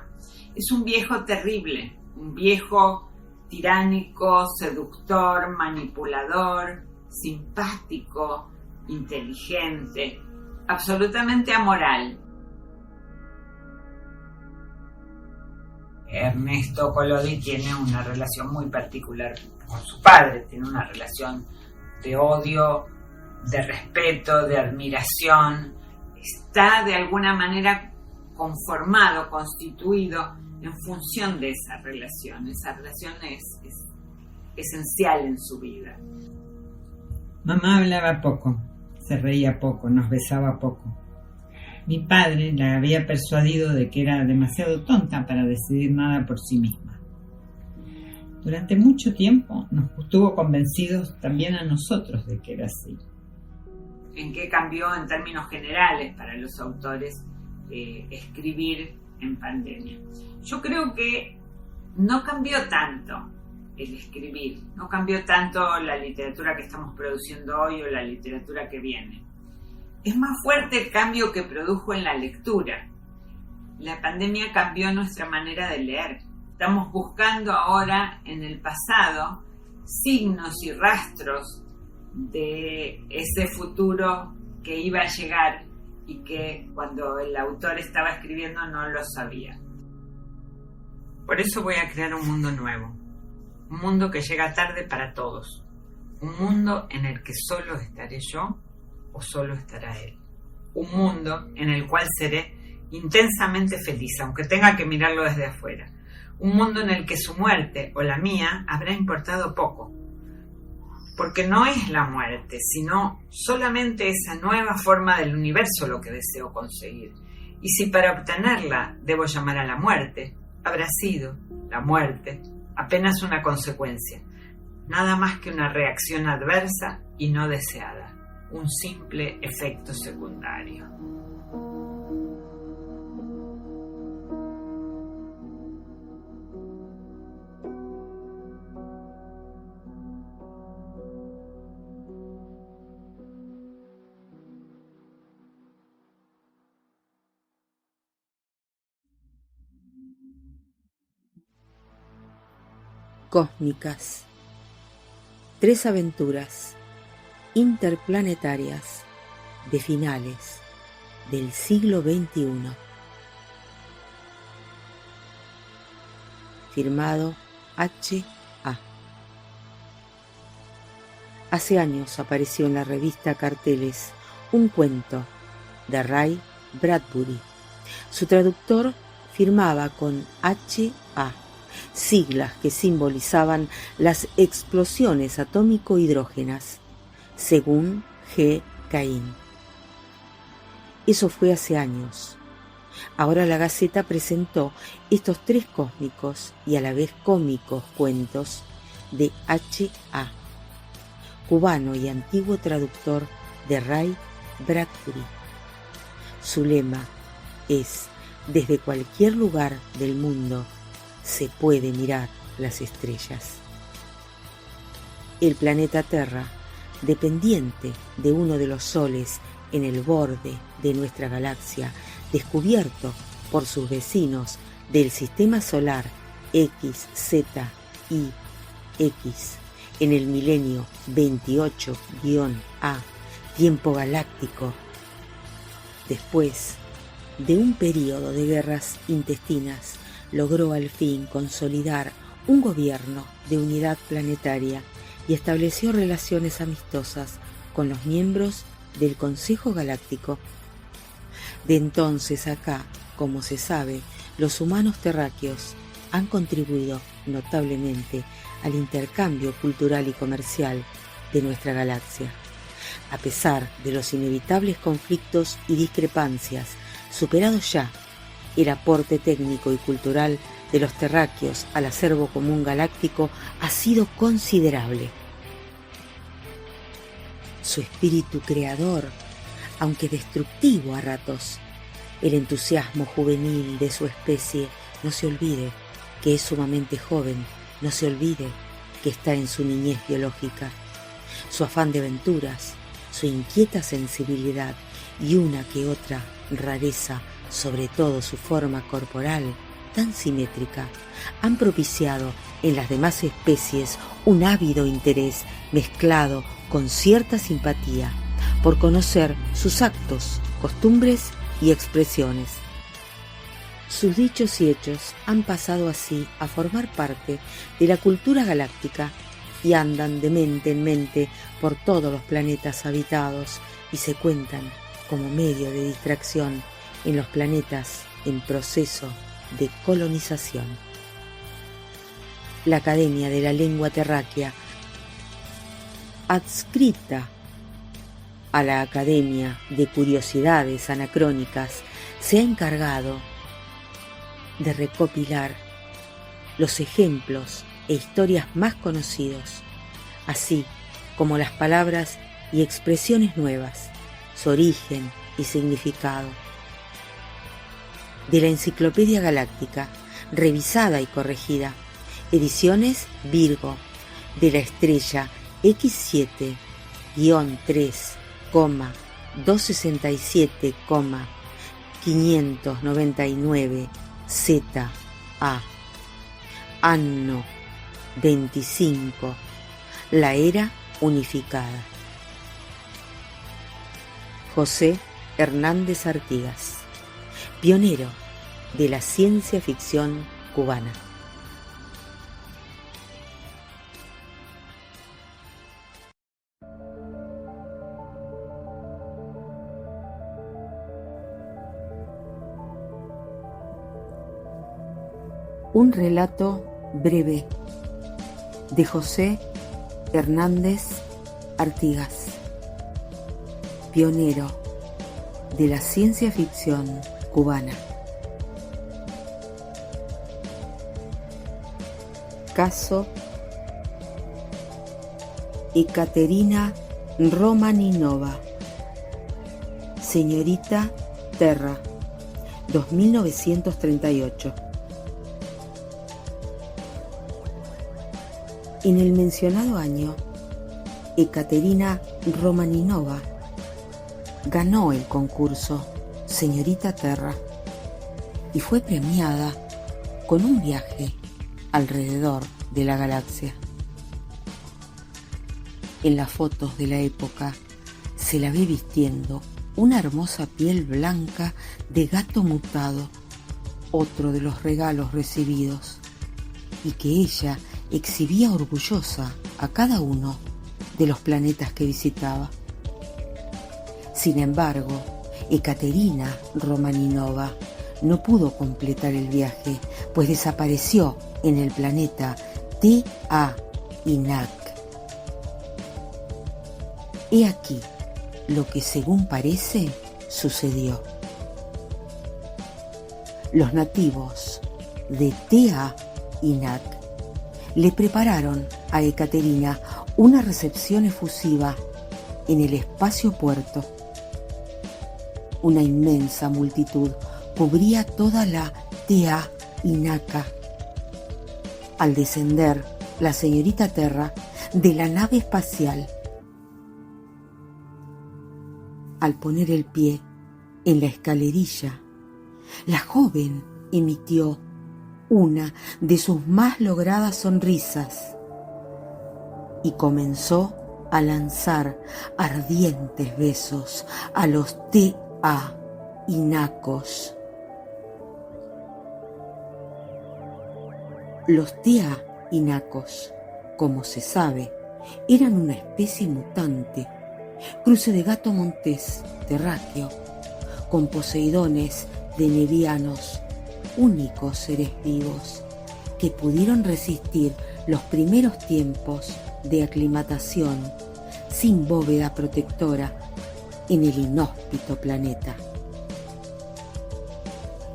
Es un viejo terrible, un viejo tiránico, seductor, manipulador, simpático, inteligente, absolutamente amoral. Ernesto Collodi tiene una relación muy particular con su padre, tiene una relación de odio, de respeto, de admiración. Está de alguna manera conformado, constituido en función de esa relación. Esa relación es esencial en su vida. Mamá hablaba poco, se reía poco, nos besaba poco. Mi padre la había persuadido de que era demasiado tonta para decidir nada por sí misma. Durante mucho tiempo nos tuvo convencidos también a nosotros de que era así. ¿En qué cambió en términos generales para los autores escribir en pandemia? Yo creo que no cambió tanto el escribir, no cambió tanto la literatura que estamos produciendo hoy o la literatura que viene. Es más fuerte el cambio que produjo en la lectura. La pandemia cambió nuestra manera de leer. Estamos buscando ahora en el pasado signos y rastros de ese futuro que iba a llegar y que cuando el autor estaba escribiendo no lo sabía. Por eso voy a crear un mundo nuevo, un mundo que llega tarde para todos, un mundo en el que solo estaré yo o solo estará él, un mundo en el cual seré intensamente feliz, aunque tenga que mirarlo desde afuera, un mundo en el que su muerte o la mía habrá importado poco, porque no es la muerte, sino solamente esa nueva forma del universo lo que deseo conseguir. Y si para obtenerla debo llamar a la muerte, habrá sido la muerte apenas una consecuencia, nada más que una reacción adversa y no deseada, un simple efecto secundario. Cósmicas. 3 aventuras interplanetarias de finales del siglo XXI. Firmado H.A. Hace años apareció en la revista Carteles un cuento de Ray Bradbury. Su traductor firmaba con H.A., siglas que simbolizaban las explosiones atómico-hidrógenas, según G. Cain. Eso fue hace años. Ahora la Gaceta presentó estos 3 cósmicos y a la vez cómicos cuentos de H.A., cubano y antiguo traductor de Ray Bradbury. Su lema es: desde cualquier lugar del mundo se puede mirar las estrellas. El planeta Tierra, dependiente de uno de los soles en el borde de nuestra galaxia, descubierto por sus vecinos del sistema solar X, Z y X en el milenio 28-A, tiempo galáctico, después de un período de guerras intestinas, logró al fin consolidar un gobierno de unidad planetaria y estableció relaciones amistosas con los miembros del Consejo Galáctico. De entonces acá, como se sabe, los humanos terráqueos han contribuido notablemente al intercambio cultural y comercial de nuestra galaxia. A pesar de los inevitables conflictos y discrepancias, superados ya, el aporte técnico y cultural de los terráqueos al acervo común galáctico ha sido considerable. Su espíritu creador, aunque destructivo a ratos, el entusiasmo juvenil de su especie, no se olvide que es sumamente joven, no se olvide que está en su niñez biológica, su afán de aventuras, su inquieta sensibilidad y una que otra rareza, sobre todo su forma corporal tan simétrica, han propiciado en las demás especies un ávido interés mezclado con cierta simpatía por conocer sus actos, costumbres y expresiones. Sus dichos y hechos han pasado así a formar parte de la cultura galáctica y andan de mente en mente por todos los planetas habitados y se cuentan como medio de distracción en los planetas en proceso de colonización. La Academia de la Lengua Terráquea, adscrita a la Academia de Curiosidades Anacrónicas, se ha encargado de recopilar los ejemplos e historias más conocidos, así como las palabras y expresiones nuevas, su origen y significado. De la Enciclopedia Galáctica revisada y corregida. Ediciones Virgo, de la estrella X7-3,267,599 ZA. Anno 25. La era unificada. José Hernández Artigas, pionero de la ciencia ficción cubana. Un relato breve de José Hernández Artigas, pionero de la ciencia ficción cubana. Caso Ekaterina Romaninova, señorita Terra, 2938. En el mencionado año, Ekaterina Romaninova ganó el concurso Señorita Terra y fue premiada con un viaje alrededor de la galaxia. En las fotos de la época se la ve vistiendo una hermosa piel blanca de gato mutado, otro de los regalos recibidos, y que ella exhibía orgullosa a cada uno de los planetas que visitaba. Sin embargo, Ekaterina Romaninova no pudo completar el viaje, pues desapareció en el planeta Tea Inak. He aquí lo que, según parece, sucedió. Los nativos de Tea Inak le prepararon a Ekaterina una recepción efusiva en el espacio puerto. Una inmensa multitud cubría toda la Tea Inaka. Al descender la señorita Terra de la nave espacial, al poner el pie en la escalerilla, la joven emitió una de sus más logradas sonrisas y comenzó a lanzar ardientes besos a los Tea Inacos. Los Tea Inacos, como se sabe, eran una especie mutante, cruce de gato montés terráqueo con poseidones de nevianos, únicos seres vivos que pudieron resistir los primeros tiempos de aclimatación sin bóveda protectora en el inhóspito planeta.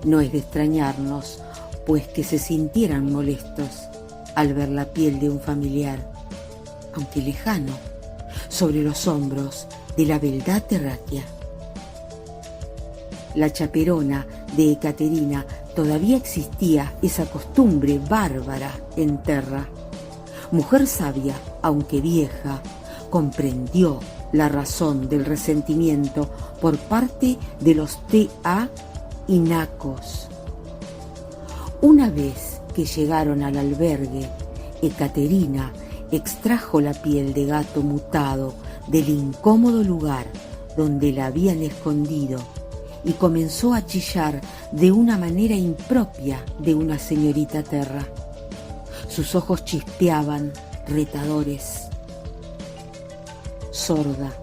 No es de extrañarnos, pues, que se sintieran molestos al ver la piel de un familiar, aunque lejano, sobre los hombros de la beldad terráquea. La chaperona de Ekaterina todavía existía esa costumbre bárbara en Terra. Mujer sabia, aunque vieja, comprendió la razón del resentimiento por parte de los Tea Inacos. Una vez que llegaron al albergue, Ekaterina extrajo la piel de gato mutado del incómodo lugar donde la habían escondido y comenzó a chillar de una manera impropia de una señorita Terra. Sus ojos chispeaban, retadores. Sorda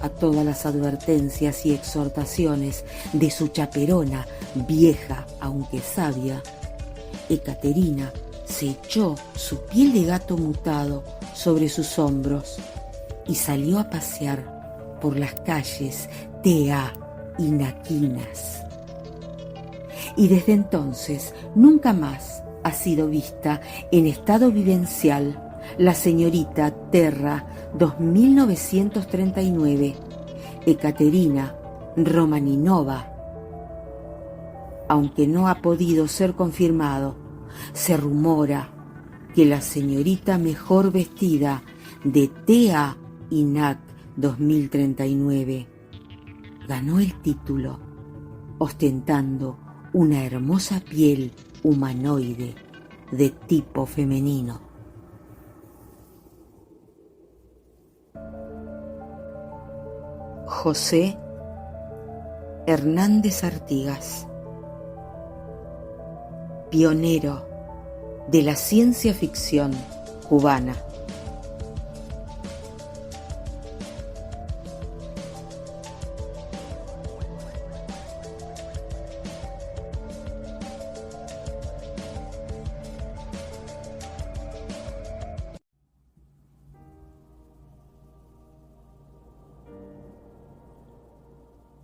a todas las advertencias y exhortaciones de su chaperona, vieja aunque sabia, Ekaterina se echó su piel de gato mutado sobre sus hombros y salió a pasear por las calles Tea Inaquinas. Y desde entonces nunca más ha sido vista en estado vivencial la señorita Terra 2939, Ekaterina Romaninova, aunque no ha podido ser confirmado se rumora que la señorita mejor vestida de TEA INAC 2039 ganó el título ostentando una hermosa piel humanoide de tipo femenino. José Hernández Artigas, pionero de la ciencia ficción cubana.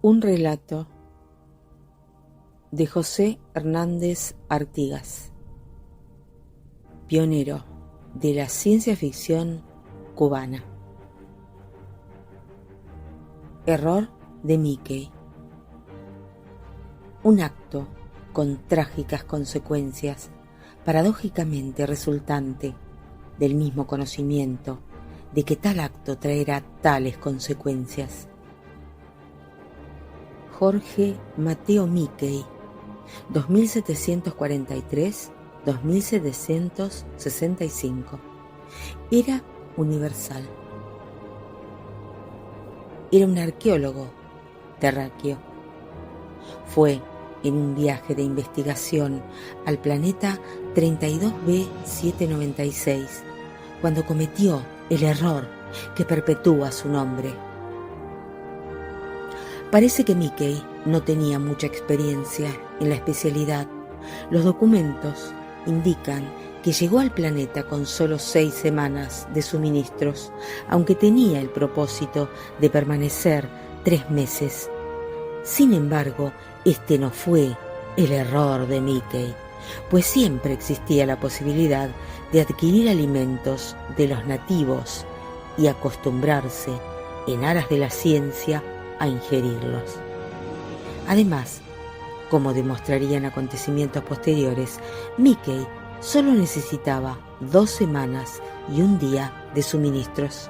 Un relato de José Hernández Artigas, pionero de la ciencia ficción cubana. Error de Mickey. Un acto con trágicas consecuencias, paradójicamente resultante del mismo conocimiento de que tal acto traerá tales consecuencias. Jorge Mateo Mickey, 2743-2765. Era universal. Era un arqueólogo terráqueo. Fue en un viaje de investigación al planeta 32B796 cuando cometió el error que perpetúa su nombre. Parece que Mickey no tenía mucha experiencia en la especialidad. Los documentos indican que llegó al planeta con solo 6 semanas de suministros, aunque tenía el propósito de permanecer 3 meses. Sin embargo, este no fue el error de Mickey, pues siempre existía la posibilidad de adquirir alimentos de los nativos y acostumbrarse, en aras de la ciencia, a ingerirlos. Además, como demostrarían acontecimientos posteriores, Mickey solo necesitaba 2 semanas y 1 día de suministros.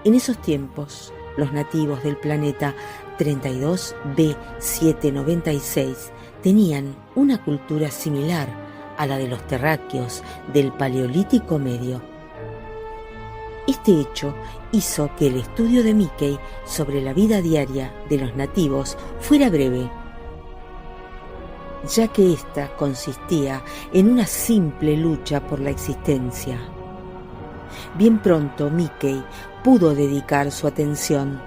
En esos tiempos, los nativos del planeta 32B796 tenían una cultura similar a la de los terráqueos del Paleolítico Medio. Este hecho hizo que el estudio de Mickey sobre la vida diaria de los nativos fuera breve, ya que ésta consistía en una simple lucha por la existencia. Bien pronto Mickey pudo dedicar su atención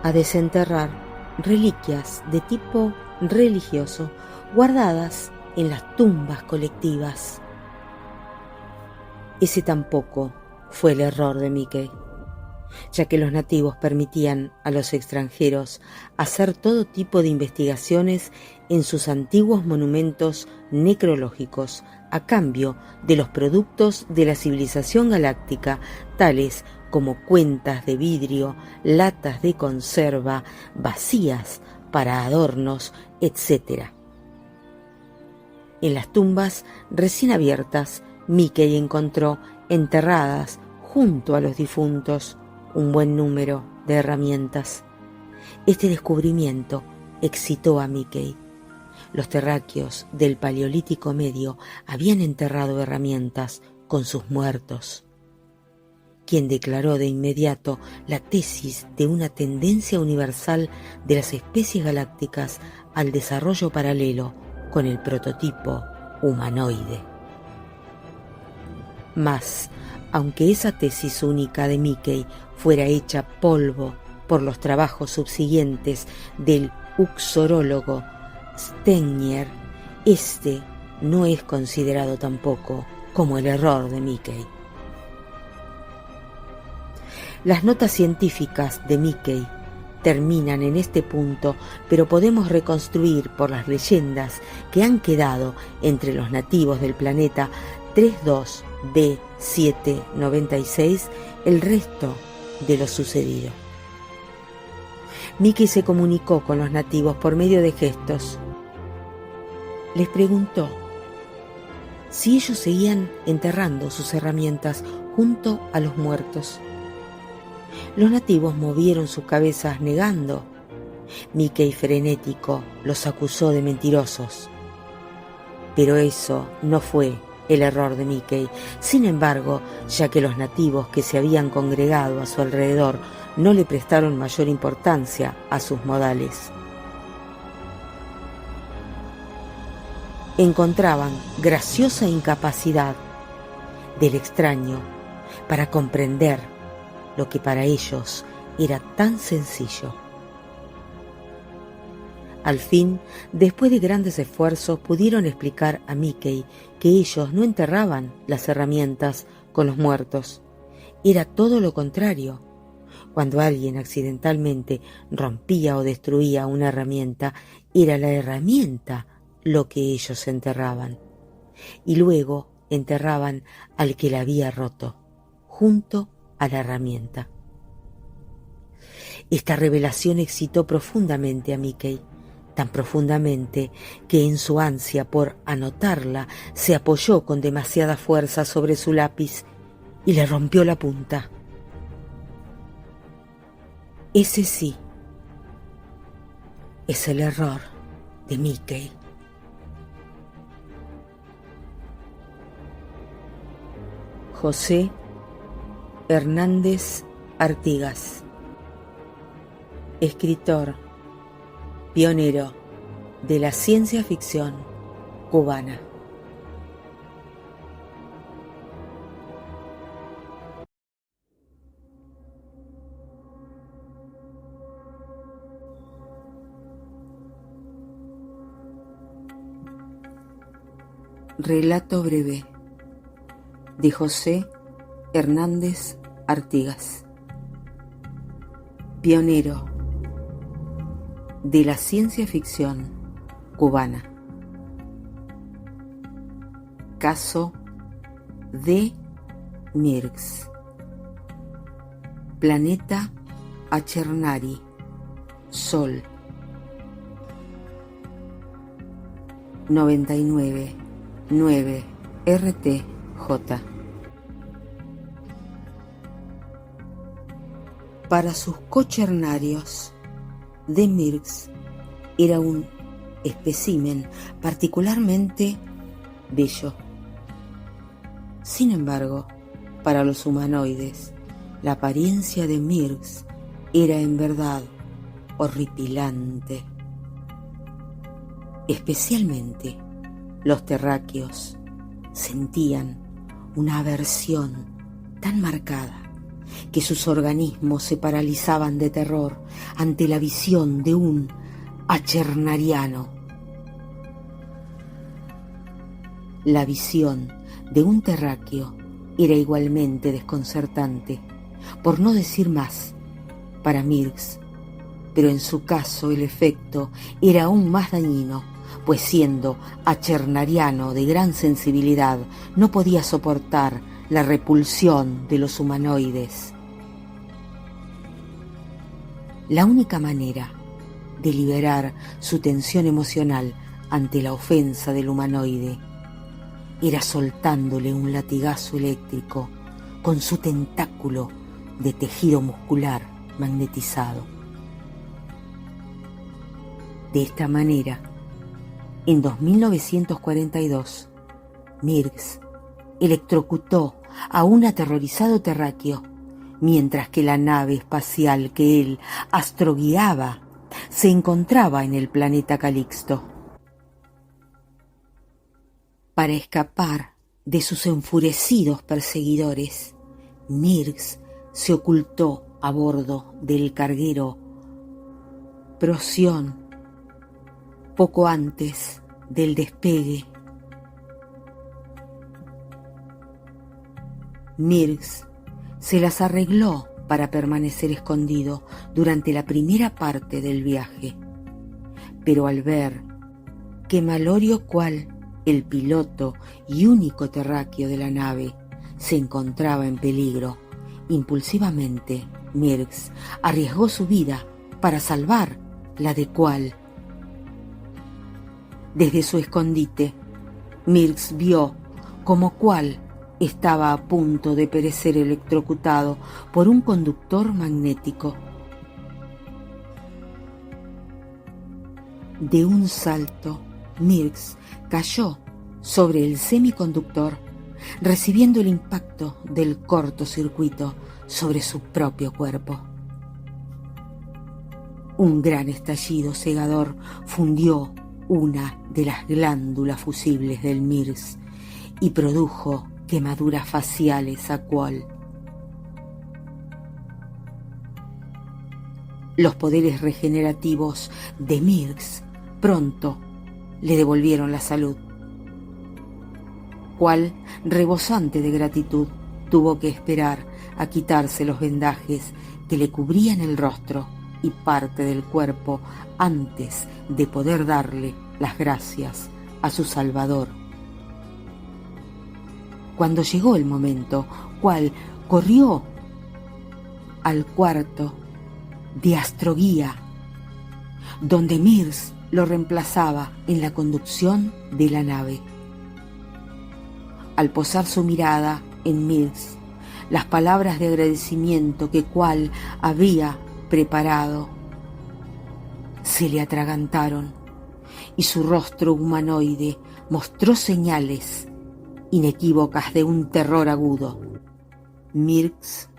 a desenterrar reliquias de tipo religioso guardadas en las tumbas colectivas. Ese tampoco fue el error de Mickey, ya que los nativos permitían a los extranjeros hacer todo tipo de investigaciones en sus antiguos monumentos necrológicos a cambio de los productos de la civilización galáctica, tales como cuentas de vidrio, latas de conserva, vacías para adornos, etc. En las tumbas recién abiertas, Mickey encontró enterradas junto a los difuntos un buen número de herramientas. Este descubrimiento excitó a Mickey. Los terráqueos del Paleolítico Medio habían enterrado herramientas con sus muertos, quien declaró de inmediato la tesis de una tendencia universal de las especies galácticas al desarrollo paralelo con el prototipo humanoide. Mas, aunque esa tesis única de Mickey fuera hecha polvo por los trabajos subsiguientes del uxorólogo Stenier, este no es considerado tampoco como el error de Mickey. Las notas científicas de Mickey terminan en este punto, pero podemos reconstruir por las leyendas que han quedado entre los nativos del planeta 32B796 el resto de lo sucedido. Mickey se comunicó con los nativos por medio de gestos. les preguntó si ellos seguían enterrando sus herramientas junto a los muertos. Los nativos movieron sus cabezas negando. Mickey, frenético, los acusó de mentirosos. Pero eso no fue el error de Mickey. Sin embargo, ya que los nativos que se habían congregado a su alrededor no le prestaron mayor importancia a sus modales, encontraban graciosa incapacidad del extraño para comprender lo que para ellos era tan sencillo. Al fin, después de grandes esfuerzos, pudieron explicar a Mickey que ellos no enterraban las herramientas con los muertos. Era todo lo contrario. Cuando alguien accidentalmente rompía o destruía una herramienta, era la herramienta lo que ellos enterraban. Y luego enterraban al que la había roto, junto a la herramienta. Esta revelación excitó profundamente a Mickey, tan profundamente que en su ansia por anotarla se apoyó con demasiada fuerza sobre su lápiz y le rompió la punta. Ese sí es el error de Mickey. José Hernández Artigas, escritor, pionero de la ciencia ficción cubana. Relato breve de José Hernández Artigas, pionero de la ciencia ficción cubana. Caso de Mirks. Planeta Achernari. Sol. 99.9 RTJ. Para sus cochernarios, de Mirks era un espécimen particularmente bello. Sin embargo, para los humanoides, la apariencia de Mirks era en verdad horripilante. Especialmente los terráqueos sentían una aversión tan marcada que sus organismos se paralizaban de terror ante la visión de un achernariano. La visión de un terráqueo era igualmente desconcertante, por no decir más, para Mirks, pero en su caso el efecto era aún más dañino, pues siendo achernariano de gran sensibilidad, no podía soportar la repulsión de los humanoides. La única manera de liberar su tensión emocional ante la ofensa del humanoide era soltándole un latigazo eléctrico con su tentáculo de tejido muscular magnetizado. De esta manera, en 2942, Mirks electrocutó a un aterrorizado terráqueo, mientras que la nave espacial que él astroguiaba se encontraba en el planeta Calixto. Para escapar de sus enfurecidos perseguidores, Mirks se ocultó a bordo del carguero Procyon poco antes del despegue. Mirks se las arregló para permanecer escondido durante la primera parte del viaje, pero al ver que Malorio Qual, el piloto y único terráqueo de la nave, se encontraba en peligro, impulsivamente Mirks arriesgó su vida para salvar la de Qual. Desde su escondite, Mirx vio como cual estaba a punto de perecer electrocutado por un conductor magnético. De un salto, Mirx cayó sobre el semiconductor, recibiendo el impacto del cortocircuito sobre su propio cuerpo. Un gran estallido cegador fundió una de las glándulas fusibles del Mirx y produjo quemaduras faciales a Qual. Los poderes regenerativos de Mirx pronto le devolvieron la salud. Qual, rebosante de gratitud, tuvo que esperar a quitarse los vendajes que le cubrían el rostro y parte del cuerpo antes de poder darle las gracias a su Salvador. Cuando llegó el momento, Qual corrió al cuarto de astroguía, donde Mirx lo reemplazaba en la conducción de la nave. Al posar su mirada en Mirx, las palabras de agradecimiento que Qual había preparado se le atragantaron y su rostro humanoide mostró señales inequívocas de un terror agudo. Mirx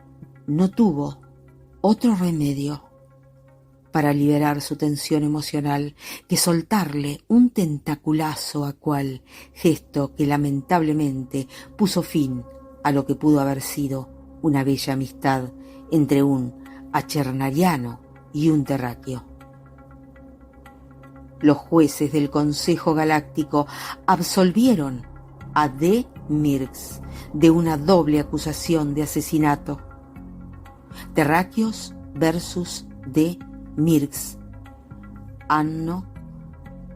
no tuvo otro remedio para liberar su tensión emocional que soltarle un tentaculazo a Qual, gesto que lamentablemente puso fin a lo que pudo haber sido una bella amistad entre un achernariano y un terráqueo. Los jueces del Consejo Galáctico absolvieron a D. Mirx de una doble acusación de asesinato. Terráqueos versus D. Mirx, anno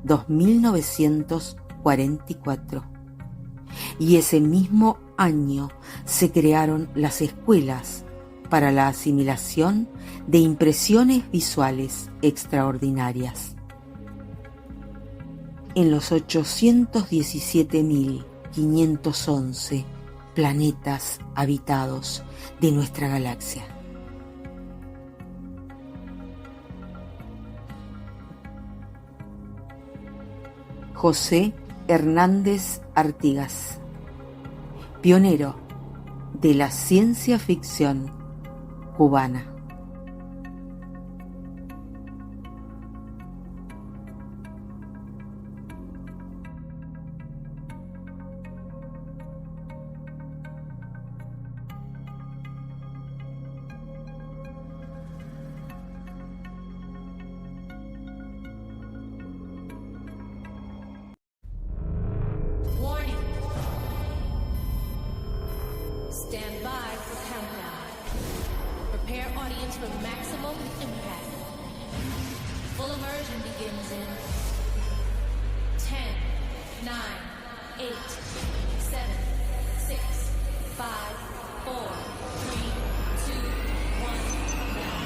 2944. Y ese mismo año se crearon las escuelas para la asimilación de impresiones visuales extraordinarias. En los 817.511 planetas habitados de nuestra galaxia. José Hernández Artigas, pionero de la ciencia ficción cubana. Stand by for countdown. Prepare audience for maximum impact. Full immersion begins in 10, 9, 8, 7, 6, 5, 4, 3, 2, 1, now.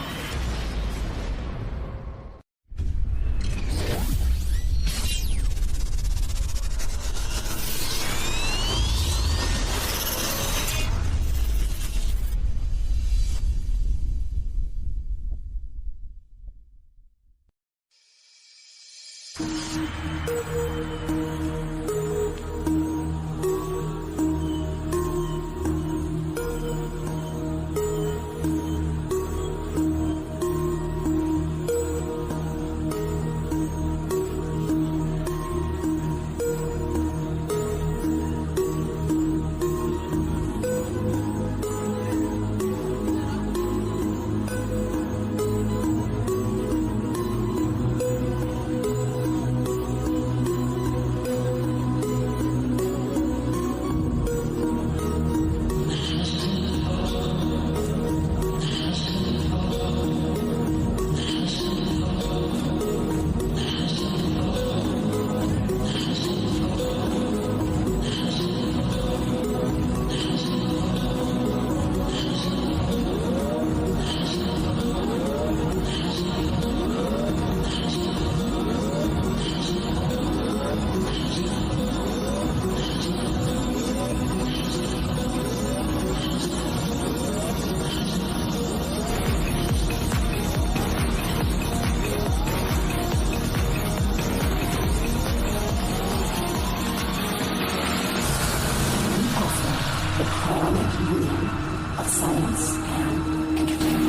compendium of science and entertainment.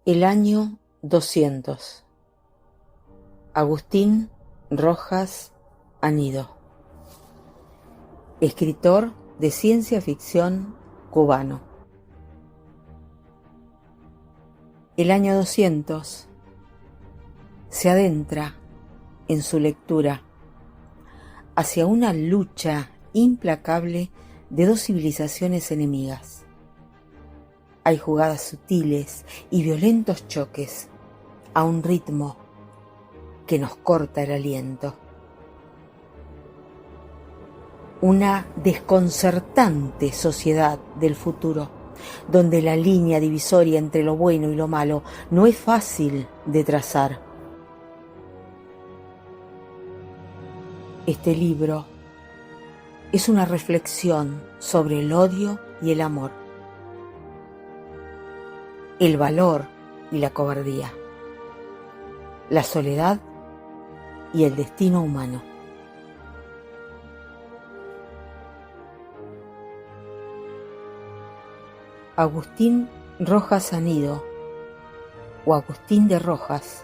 El año 200. Agustín Rojas Anido, escritor de ciencia ficción cubano. El año 200 se adentra en su lectura hacia una lucha implacable de dos civilizaciones enemigas. Hay jugadas sutiles y violentos choques a un ritmo que nos corta el aliento. Una desconcertante sociedad del futuro, donde la línea divisoria entre lo bueno y lo malo no es fácil de trazar. Este libro es una reflexión sobre el odio y el amor, el valor y la cobardía, la soledad y el destino humano. Agustín Rojas Anido, o Agustín de Rojas,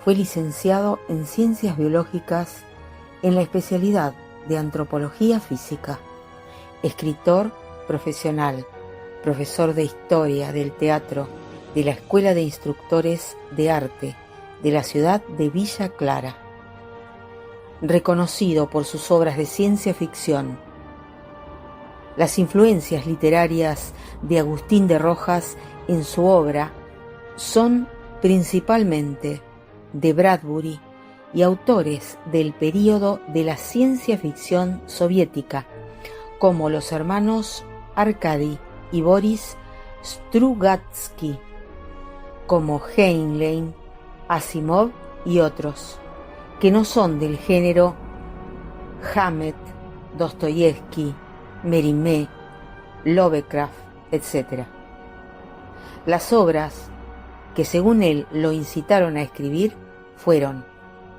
fue licenciado en Ciencias Biológicas en la especialidad de Antropología Física, escritor profesional, profesor de Historia del Teatro de la Escuela de Instructores de Arte de la ciudad de Villa Clara, reconocido por sus obras de ciencia ficción. Las influencias literarias de Agustín de Rojas en su obra son principalmente de Bradbury y autores del período de la ciencia ficción soviética, como los hermanos Arkady y Boris Strugatsky, como Heinlein, Asimov y otros, que no son del género Hammett, Dostoyevsky, Mérimée, Lovecraft, etc. Las obras que según él lo incitaron a escribir fueron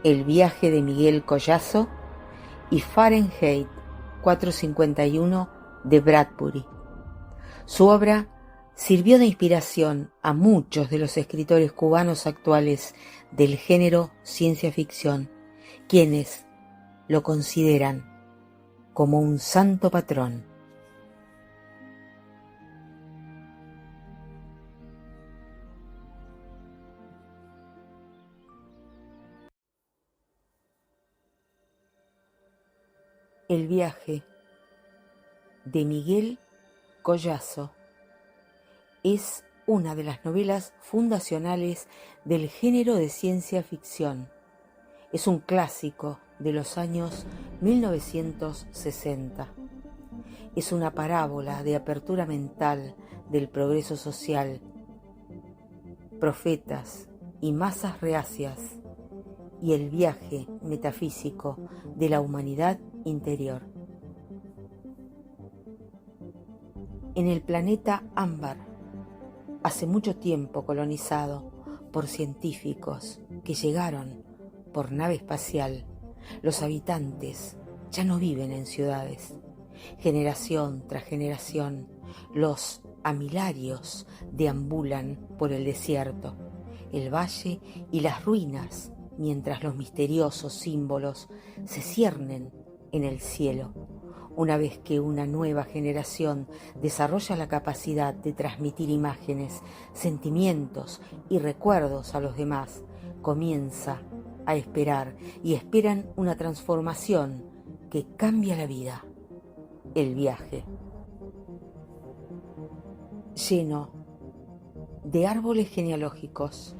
El viaje de Miguel Collazo y Fahrenheit 451 de Bradbury. Su obra sirvió de inspiración a muchos de los escritores cubanos actuales del género ciencia ficción, quienes lo consideran como un santo patrón. El viaje de Miguel Collazo es una de las novelas fundacionales del género de ciencia ficción. Es un clásico de los años 1960. Es una parábola de apertura mental del progreso social, profetas y masas reacias, y el viaje metafísico de la humanidad interior. En el planeta Ámbar, hace mucho tiempo colonizado por científicos que llegaron por nave espacial, los habitantes ya no viven en ciudades. Generación tras generación, los amilarios deambulan por el desierto, el valle y las ruinas, mientras los misteriosos símbolos se ciernen en el cielo. Una vez que una nueva generación desarrolla la capacidad de transmitir imágenes, sentimientos y recuerdos a los demás, comienza a esperar y esperan una transformación que cambia la vida, el viaje. Lleno de árboles genealógicos,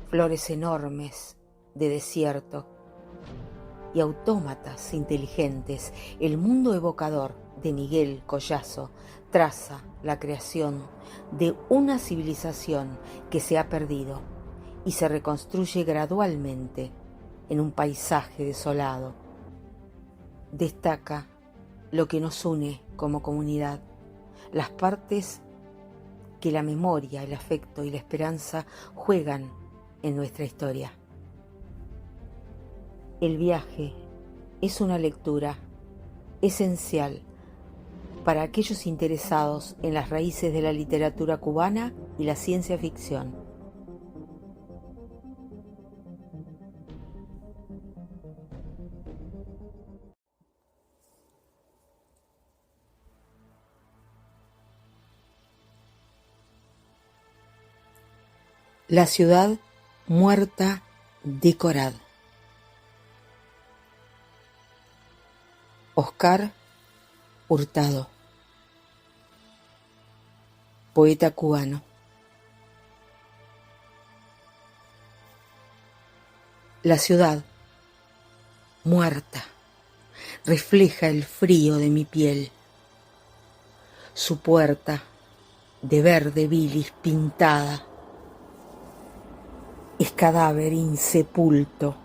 flores enormes de desierto y autómatas inteligentes, el mundo evocador de Miguel Collazo traza la creación de una civilización que se ha perdido y se reconstruye gradualmente en un paisaje desolado. Destaca lo que nos une como comunidad, las partes que la memoria, el afecto y la esperanza juegan en nuestra historia. El viaje es una lectura esencial para aquellos interesados en las raíces de la literatura cubana y la ciencia ficción. La ciudad muerta de Corad. Oscar Hurtado, poeta cubano. La ciudad muerta refleja el frío de mi piel. Su puerta de verde bilis pintada es cadáver insepulto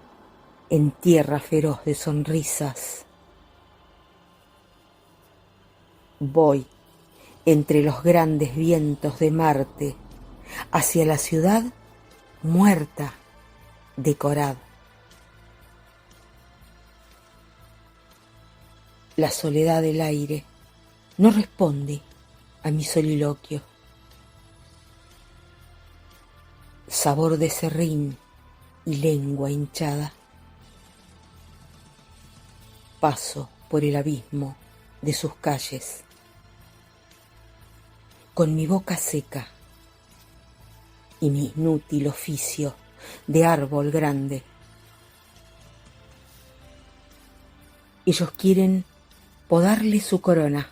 en tierra feroz de sonrisas. Voy entre los grandes vientos de Marte hacia la ciudad muerta de Corad. La soledad del aire no responde a mi soliloquio. Sabor de serrín y lengua hinchada. Paso por el abismo de sus calles, con mi boca seca y mi inútil oficio de árbol grande. Ellos quieren podarle su corona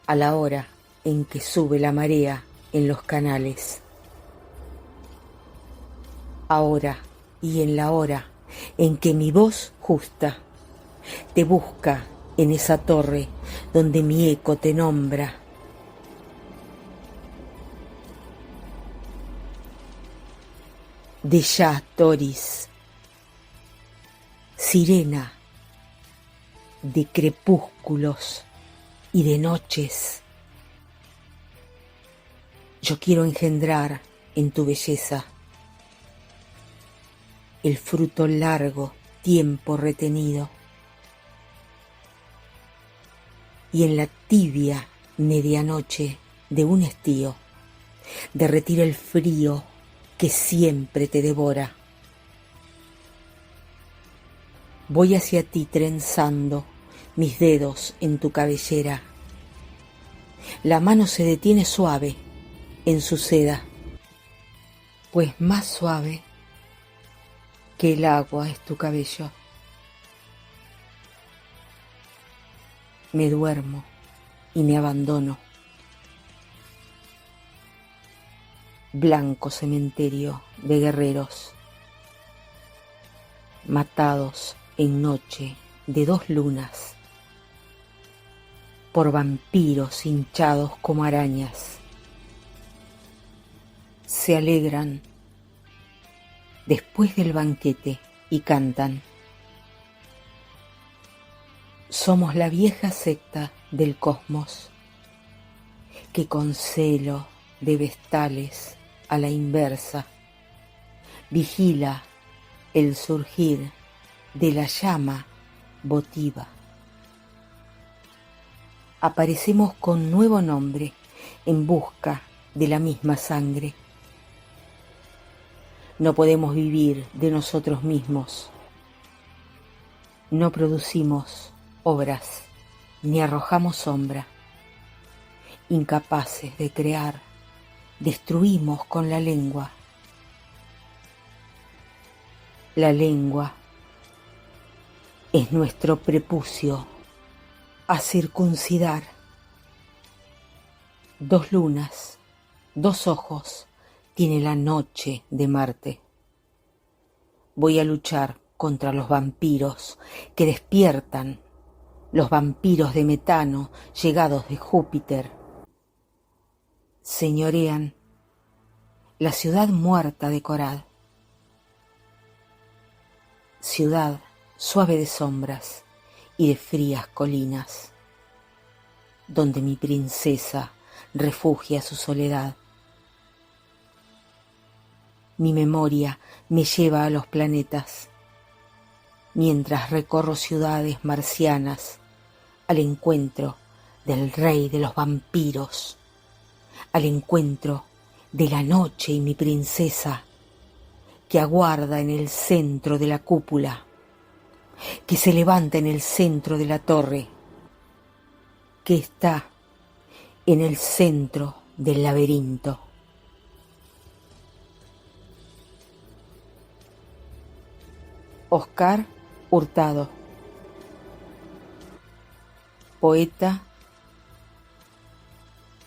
a la hora en que sube la marea en los canales. Ahora y en la hora en que mi voz justa te busca en esa torre donde mi eco te nombra. De ya, Toris, sirena de crepúsculos y de noches, yo quiero engendrar en tu belleza el fruto largo tiempo retenido, y en la tibia medianoche de un estío derretir el frío que siempre te devora. Voy hacia ti trenzando mis dedos en tu cabellera. La mano se detiene suave en su seda, pues más suave que el agua es tu cabello. me duermo y me abandono. Blanco cementerio de guerreros, matados en noche de 2 lunas, por vampiros hinchados como arañas. Se alegran después del banquete y cantan. Somos la vieja secta del cosmos, que con celo de vestales a la inversa vigila el surgir de la llama votiva. Aparecemos con nuevo nombre en busca de la misma sangre. No podemos vivir de nosotros mismos. No producimos obras ni arrojamos sombra. Incapaces de crear, destruimos con la lengua. La lengua es nuestro prepucio a circuncidar. 2 lunas, 2 ojos tiene la noche de Marte. Voy a luchar contra los vampiros que despiertan, los vampiros de metano llegados de Júpiter. Señorean la ciudad muerta de Korad, ciudad suave de sombras y de frías colinas, donde mi princesa refugia su soledad. Mi memoria me lleva a los planetas, mientras recorro ciudades marcianas al encuentro del rey de los vampiros, al encuentro de la noche y mi princesa, que aguarda en el centro de la cúpula, que se levanta en el centro de la torre, que está en el centro del laberinto. Oscar Hurtado, poeta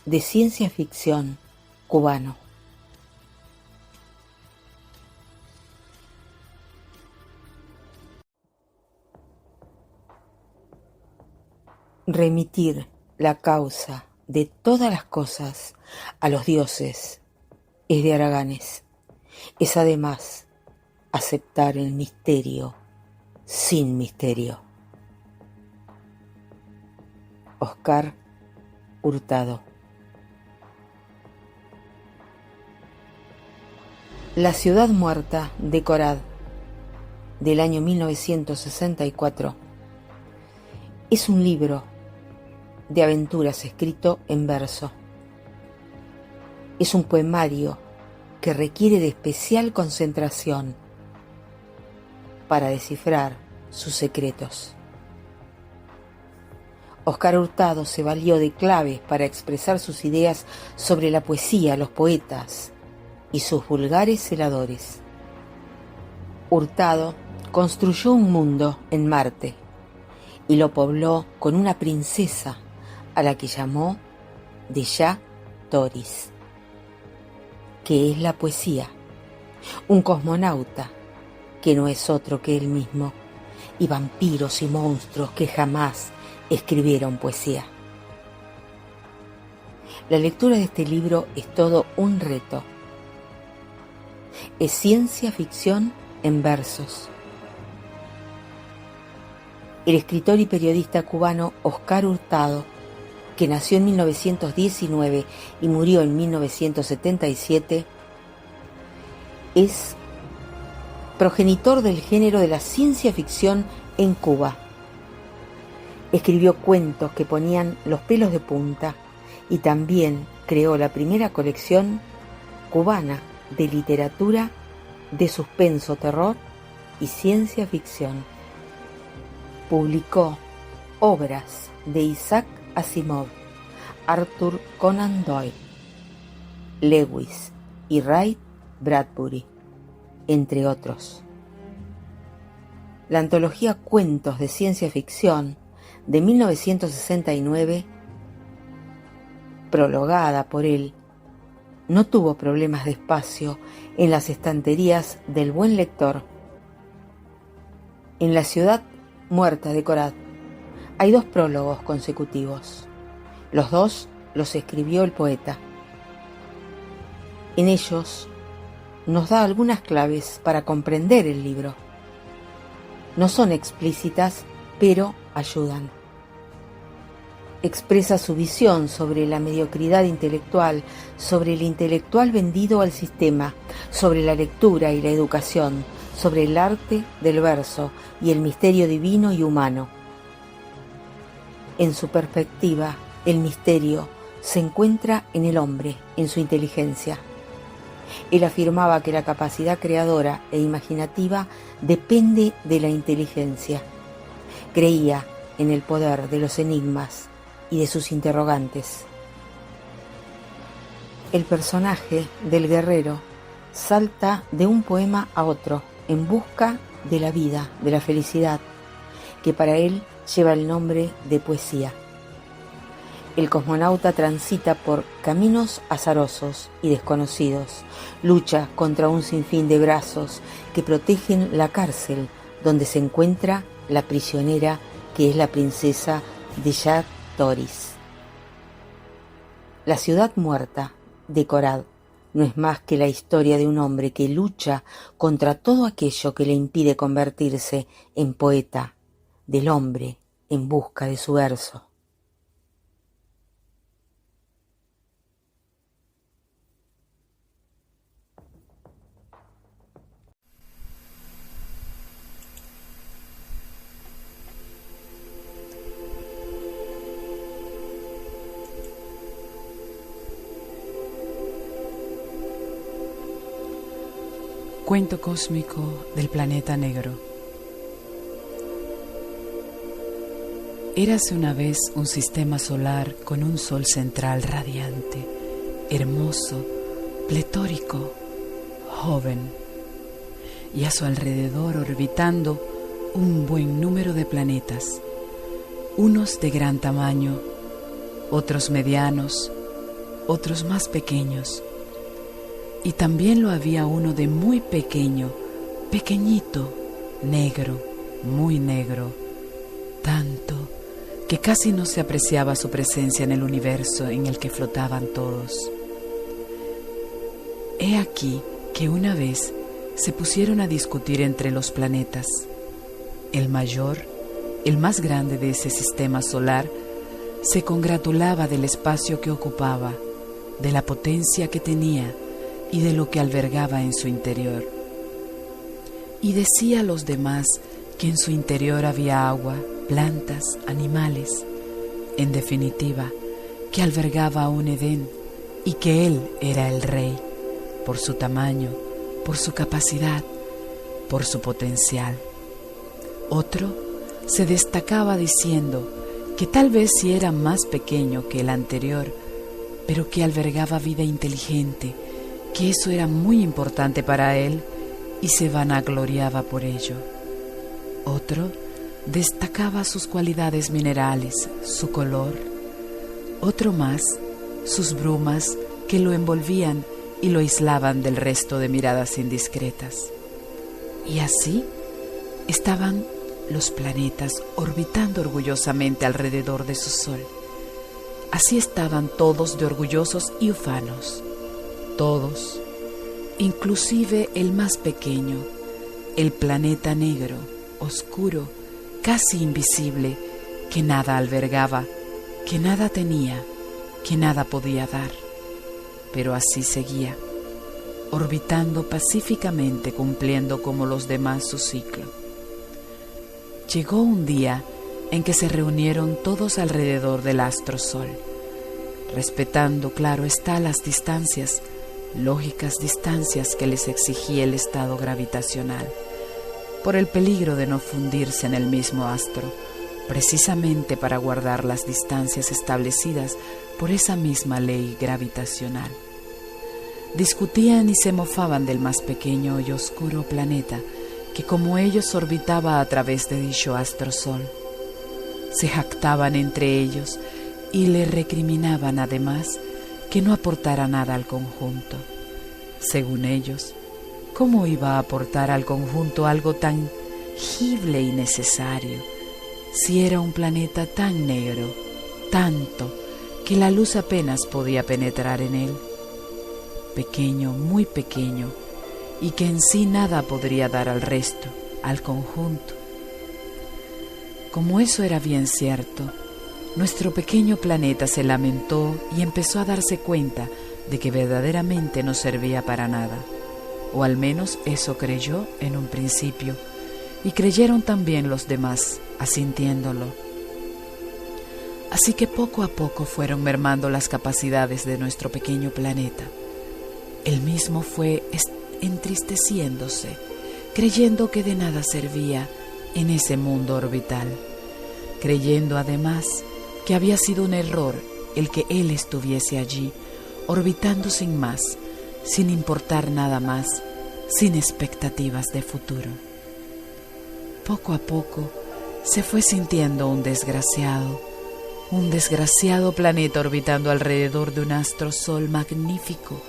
de ciencia ficción cubano. Remitir la causa de todas las cosas a los dioses es de haraganes. Es además aceptar el misterio sin misterio. Oscar Hurtado. La ciudad muerta de Korad, del año 1964, es un libro de aventuras escrito en verso. Es un poemario que requiere de especial concentración para descifrar sus secretos. Oscar Hurtado se valió de claves para expresar sus ideas sobre la poesía, los poetas y sus vulgares celadores. Hurtado construyó un mundo en Marte y lo pobló con una princesa a la que llamó Deya Toris, que es la poesía, un cosmonauta que no es otro que él mismo, y vampiros y monstruos que jamás escribieron poesía. La lectura de este libro es todo un reto. Es ciencia ficción en versos. El escritor y periodista cubano Oscar Hurtado, que nació en 1919 y murió en 1977, es progenitor del género de la ciencia ficción en Cuba. Escribió cuentos que ponían los pelos de punta y también creó la primera colección cubana de literatura de suspenso, terror y ciencia ficción. Publicó obras de Isaac Asimov, Arthur Conan Doyle, Lewis y Ray Bradbury, entre otros. La antología Cuentos de Ciencia Ficción de 1969, prologada por él, no tuvo problemas de espacio en las estanterías del buen lector. En La ciudad muerta de Corad hay 2 prólogos consecutivos. Los 2 los escribió el poeta. En ellos nos da algunas claves para comprender el libro. No son explícitas, pero ayudan. Expresa su visión sobre la mediocridad intelectual, sobre el intelectual vendido al sistema, sobre la lectura y la educación, sobre el arte del verso y el misterio divino y humano. En su perspectiva, el misterio se encuentra en el hombre, en su inteligencia. Él afirmaba que la capacidad creadora e imaginativa depende de la inteligencia. Creía en el poder de los enigmas y de sus interrogantes. El personaje del guerrero salta de un poema a otro en busca de la vida, de la felicidad, que para él lleva el nombre de poesía. El cosmonauta transita por caminos azarosos y desconocidos, lucha contra un sinfín de brazos que protegen la cárcel donde se encuentra la prisionera que es la princesa de Yad Toris. La ciudad muerta de Corad no es más que la historia de un hombre que lucha contra todo aquello que le impide convertirse en poeta, del hombre en busca de su verso. Cuento cósmico del planeta negro. Érase una vez un sistema solar con un sol central radiante, hermoso, pletórico, joven, y a su alrededor orbitando un buen número de planetas, unos de gran tamaño, otros medianos, otros más pequeños. Y también lo había uno de muy pequeño, pequeñito, negro, muy negro, tanto que casi no se apreciaba su presencia en el universo en el que flotaban todos. He aquí que una vez se pusieron a discutir entre los planetas. El mayor, el más grande de ese sistema solar, se congratulaba del espacio que ocupaba, de la potencia que tenía y de lo que albergaba en su interior. Y decía a los demás que en su interior había agua, plantas, animales, en definitiva, que albergaba un Edén y que él era el rey, por su tamaño, por su capacidad, por su potencial. Otro se destacaba diciendo que tal vez sí era más pequeño que el anterior, pero que albergaba vida inteligente, que eso era muy importante para él y se vanagloriaba por ello. Otro destacaba sus cualidades minerales, su color. Otro más, sus brumas que lo envolvían y lo aislaban del resto de miradas indiscretas. Y así estaban los planetas orbitando orgullosamente alrededor de su sol. Así estaban todos de orgullosos y ufanos. Todos, inclusive el más pequeño, el planeta negro, oscuro, casi invisible, que nada albergaba, que nada tenía, que nada podía dar. Pero así seguía, orbitando pacíficamente, cumpliendo como los demás su ciclo. Llegó un día en que se reunieron todos alrededor del astro Sol, respetando, claro está, las distancias, lógicas distancias que les exigía el estado gravitacional, por el peligro de no fundirse en el mismo astro, precisamente para guardar las distancias establecidas por esa misma ley gravitacional. Discutían y se mofaban del más pequeño y oscuro planeta que como ellos orbitaba a través de dicho astro-sol. se jactaban entre ellos y le recriminaban además que no aportara nada al conjunto. Según ellos, ¿cómo iba a aportar al conjunto algo tangible y necesario si era un planeta tan negro, tanto, que la luz apenas podía penetrar en él? Pequeño, muy pequeño, y que en sí nada podría dar al resto, al conjunto. Como eso era bien cierto, nuestro pequeño planeta se lamentó y empezó a darse cuenta de que verdaderamente no servía para nada, o al menos eso creyó en un principio, y creyeron también los demás, asintiéndolo. Así que poco a poco fueron mermando las capacidades de nuestro pequeño planeta. Él mismo fue entristeciéndose, creyendo que de nada servía en ese mundo orbital, creyendo además que había sido un error el que él estuviese allí, orbitando sin más, sin importar nada más, sin expectativas de futuro. Poco a poco se fue sintiendo un desgraciado planeta orbitando alrededor de un astrosol magnífico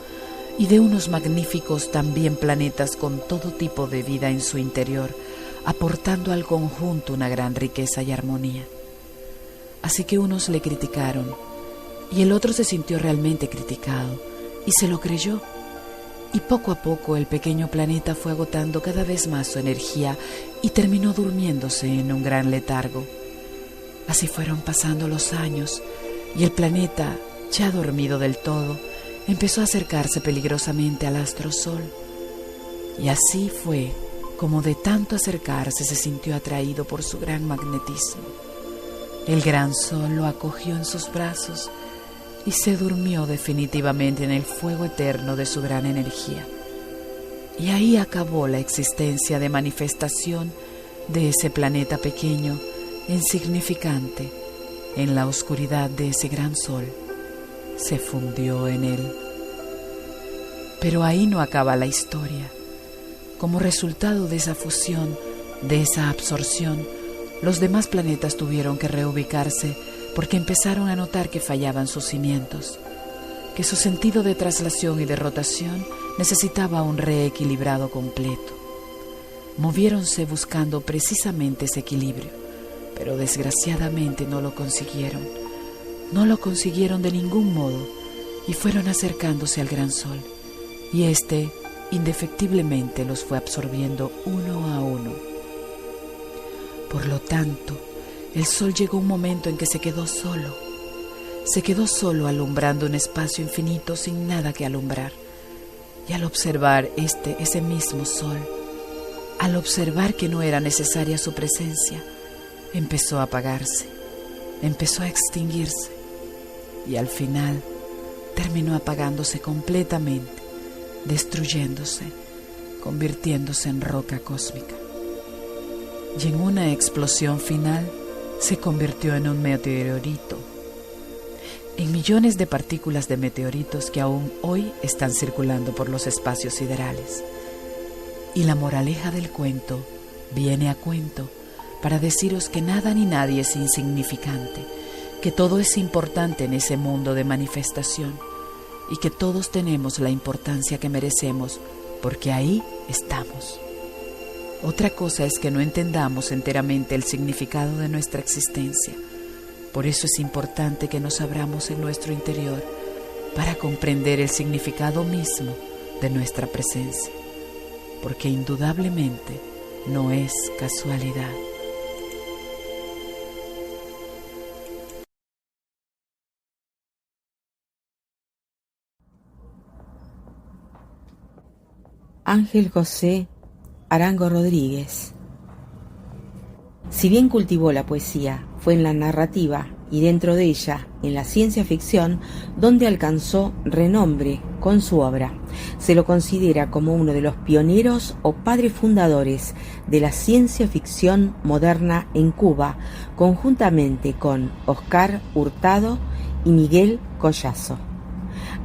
y de unos magníficos también planetas con todo tipo de vida en su interior, aportando al conjunto una gran riqueza y armonía. Así que unos le criticaron, y el otro se sintió realmente criticado, y se lo creyó. Y poco a poco el pequeño planeta fue agotando cada vez más su energía y terminó durmiéndose en un gran letargo. Así fueron pasando los años, y el planeta, ya dormido del todo, empezó a acercarse peligrosamente al astrosol. Y así fue como de tanto acercarse se sintió atraído por su gran magnetismo. El gran sol lo acogió en sus brazos y se durmió definitivamente en el fuego eterno de su gran energía. Y ahí acabó la existencia de manifestación de ese planeta pequeño, insignificante, en la oscuridad de ese gran sol. Se fundió en él. Pero ahí no acaba la historia. Como resultado de esa fusión, de esa absorción, los demás planetas tuvieron que reubicarse porque empezaron a notar que fallaban sus cimientos, que su sentido de traslación y de rotación necesitaba un reequilibrado completo. Moviéronse buscando precisamente ese equilibrio, pero desgraciadamente no lo consiguieron. No lo consiguieron de ningún modo y fueron acercándose al gran sol, y éste indefectiblemente los fue absorbiendo uno a uno. Por lo tanto, el sol llegó un momento en que se quedó solo alumbrando un espacio infinito sin nada que alumbrar. Y al observar ese mismo sol, al observar que no era necesaria su presencia, empezó a apagarse, empezó a extinguirse y al final terminó apagándose completamente, destruyéndose, convirtiéndose en roca cósmica. Y en una explosión final se convirtió en un meteorito, en millones de partículas de meteoritos que aún hoy están circulando por los espacios siderales. Y la moraleja del cuento viene a cuento para deciros que nada ni nadie es insignificante, que todo es importante en ese mundo de manifestación y que todos tenemos la importancia que merecemos porque ahí estamos. Otra cosa es que no entendamos enteramente el significado de nuestra existencia. Por eso es importante que nos abramos en nuestro interior para comprender el significado mismo de nuestra presencia, porque indudablemente no es casualidad. Ángel José Arango Rodríguez. Si bien cultivó la poesía, fue en la narrativa y dentro de ella, en la ciencia ficción, donde alcanzó renombre con su obra. Se lo considera como uno de los pioneros o padres fundadores de la ciencia ficción moderna en Cuba, conjuntamente con Oscar Hurtado y Miguel Collazo.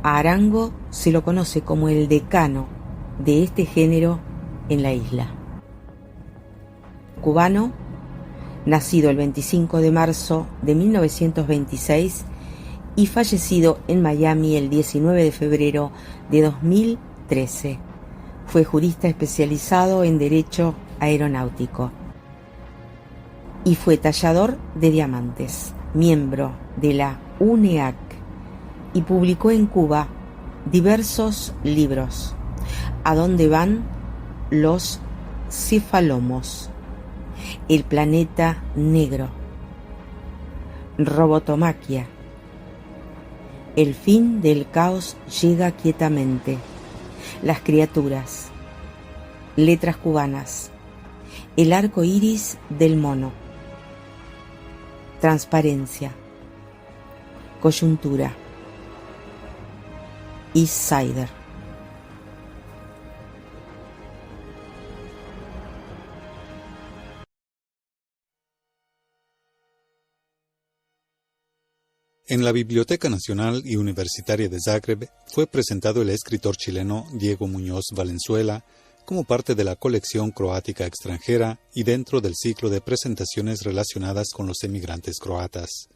A Arango se lo conoce como el decano de este género en la isla. Cubano, nacido el 25 de marzo de 1926 y fallecido en Miami el 19 de febrero de 2013. Fue jurista especializado en Derecho Aeronáutico y fue tallador de diamantes, miembro de la UNEAC, y publicó en Cuba diversos libros: ¿A dónde van los cefalomos?, El planeta negro, Robotomaquia, El fin del caos llega quietamente, Las criaturas, Letras cubanas, El arco iris del mono, Transparencia, Coyuntura, East Sider. En la Biblioteca Nacional y Universitaria de Zagreb fue presentado el escritor chileno Diego Muñoz Valenzuela como parte de la colección croática extranjera y dentro del ciclo de presentaciones relacionadas con los emigrantes croatas.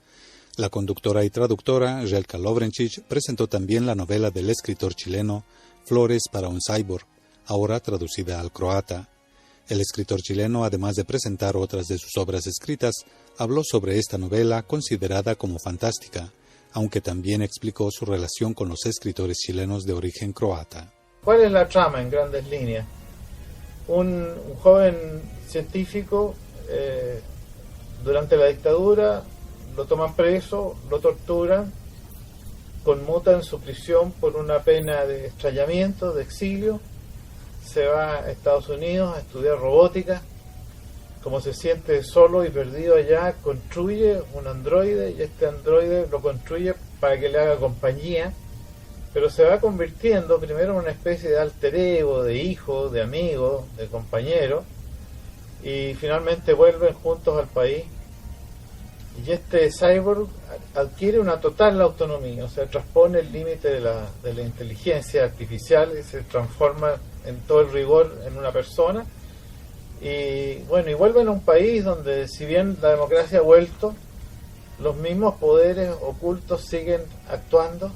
La conductora y traductora Željka Lovrencic presentó también la novela del escritor chileno Flores para un cyborg, ahora traducida al croata. El escritor chileno, además de presentar otras de sus obras escritas, habló sobre esta novela considerada como fantástica, aunque también explicó su relación con los escritores chilenos de origen croata. ¿Cuál es la trama en grandes líneas? Un joven científico, durante la dictadura, lo toman preso, lo torturan, conmutan su prisión por una pena de extrañamiento, de exilio. Se va a Estados Unidos a estudiar robótica. Como se siente solo y perdido allá, construye un androide, y este androide lo construye para que le haga compañía, pero se va convirtiendo primero en una especie de alter ego, de hijo, de amigo, de compañero, y finalmente vuelven juntos al país. Y este cyborg adquiere una total autonomía, o sea, transpone el límite de la inteligencia artificial y se transforma en todo el rigor en una persona. Y bueno, y vuelven a un país donde, si bien la democracia ha vuelto, los mismos poderes ocultos siguen actuando.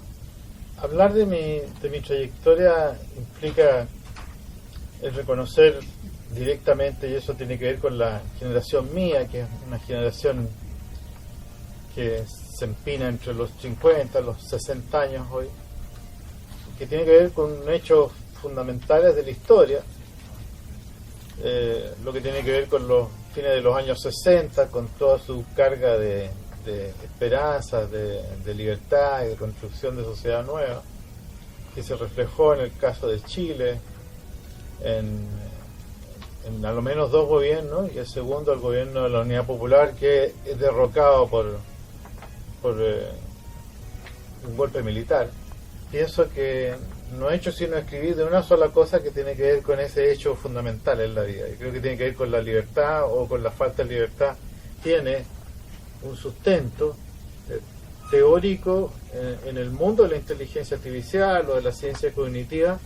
Hablar de mi trayectoria implica el reconocer directamente, y eso tiene que ver con la generación mía, que es una generación que se empina entre los 50 y los 60 años hoy, que tiene que ver con hechos fundamentales de la historia, lo que tiene que ver con los fines de los años 60, con toda su carga de esperanzas, de libertad y de construcción de sociedad nueva, que se reflejó en el caso de Chile, en a lo menos dos gobiernos, y el segundo, el gobierno de la Unidad Popular, que es derrocado por un golpe militar. Pienso que no he hecho sino escribir de una sola cosa que tiene que ver con ese hecho fundamental en la vida. Y creo que tiene que ver con la libertad o con la falta de libertad. Tiene un sustento teórico en el mundo de la inteligencia artificial o de la ciencia cognitiva,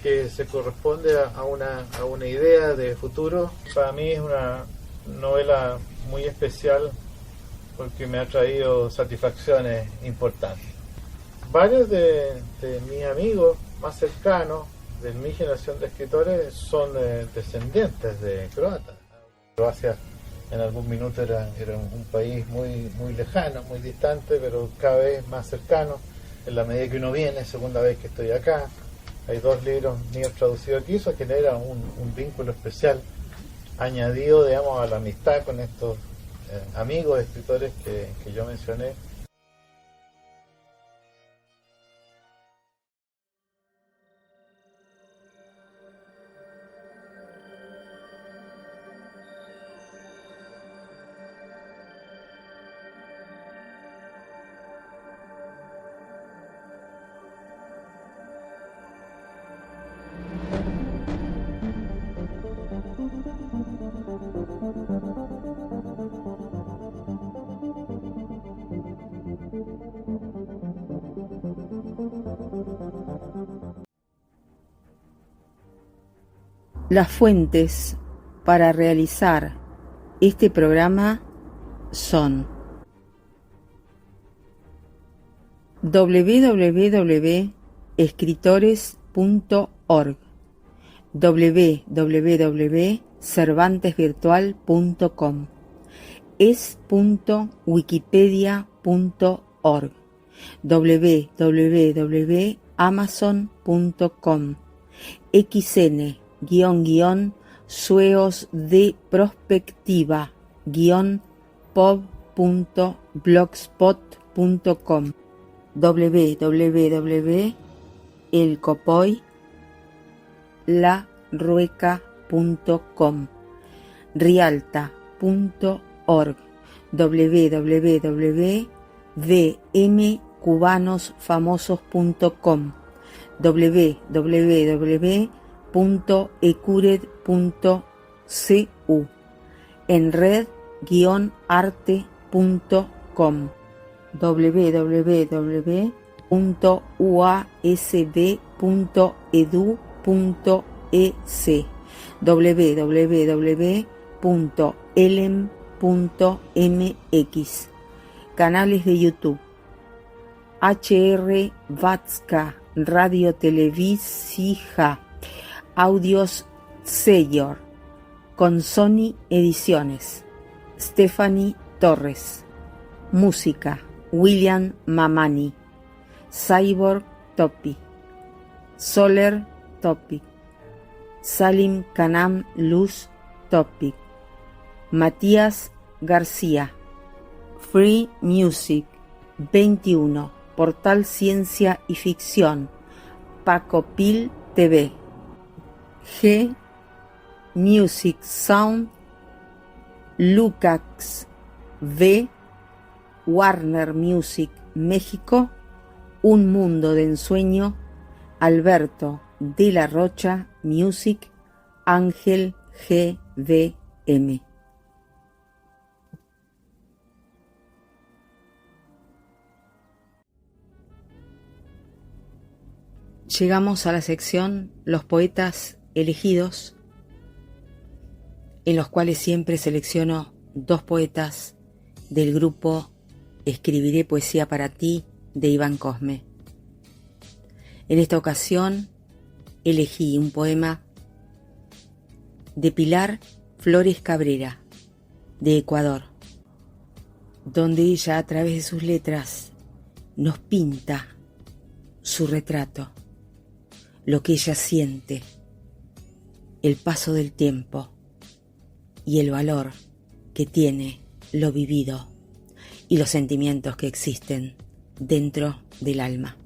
que se corresponde a una idea de futuro. Para mí es una novela muy especial porque me ha traído satisfacciones importantes. Varios de mis amigos más cercanos de mi generación de escritores son descendientes de croatas. Croacia en algún minuto era un país muy lejano, muy distante, pero cada vez más cercano en la medida que uno viene. Segunda vez que estoy acá, hay 2 libros míos traducidos aquí, eso genera un vínculo especial añadido, digamos, a la amistad con estos amigos escritores que yo mencioné. Las fuentes para realizar este programa son www.escritores.org, www.cervantesvirtual.com, es.wikipedia.org, www.amazon.com, xn-sueos de prospectiva pub.blogspot.com, www.elcopoy.larueca.com, rialta.org, www.vmcubanosfamosos.com, www.ecured.cu, enred-arte.com, www.uasb.edu.es, www.elem.mx, canales de YouTube: HR Vatska, Radio Televisija, Audios Seyor, con Sony Ediciones, Stephanie Torres, música William Mamani, Cyborg Topi, Soler Topic, Salim Kanam Luz Topic, Matías García, Free Music 21, Portal Ciencia y Ficción, Paco Pil TV, G Music Sound, Lucax V, Warner Music México, Un Mundo de Ensueño, Alberto de la Rocha Music, Ángel GVM. Llegamos a la sección Los poetas elegidos, en los cuales siempre selecciono 2 poetas del grupo Escribiré Poesía para Ti de Iván Cosme. En esta ocasión elegí un poema de Pilar Flores Cabrera, de Ecuador, donde ella, a través de sus letras, nos pinta su retrato, lo que ella siente, el paso del tiempo y el valor que tiene lo vivido y los sentimientos que existen dentro del alma,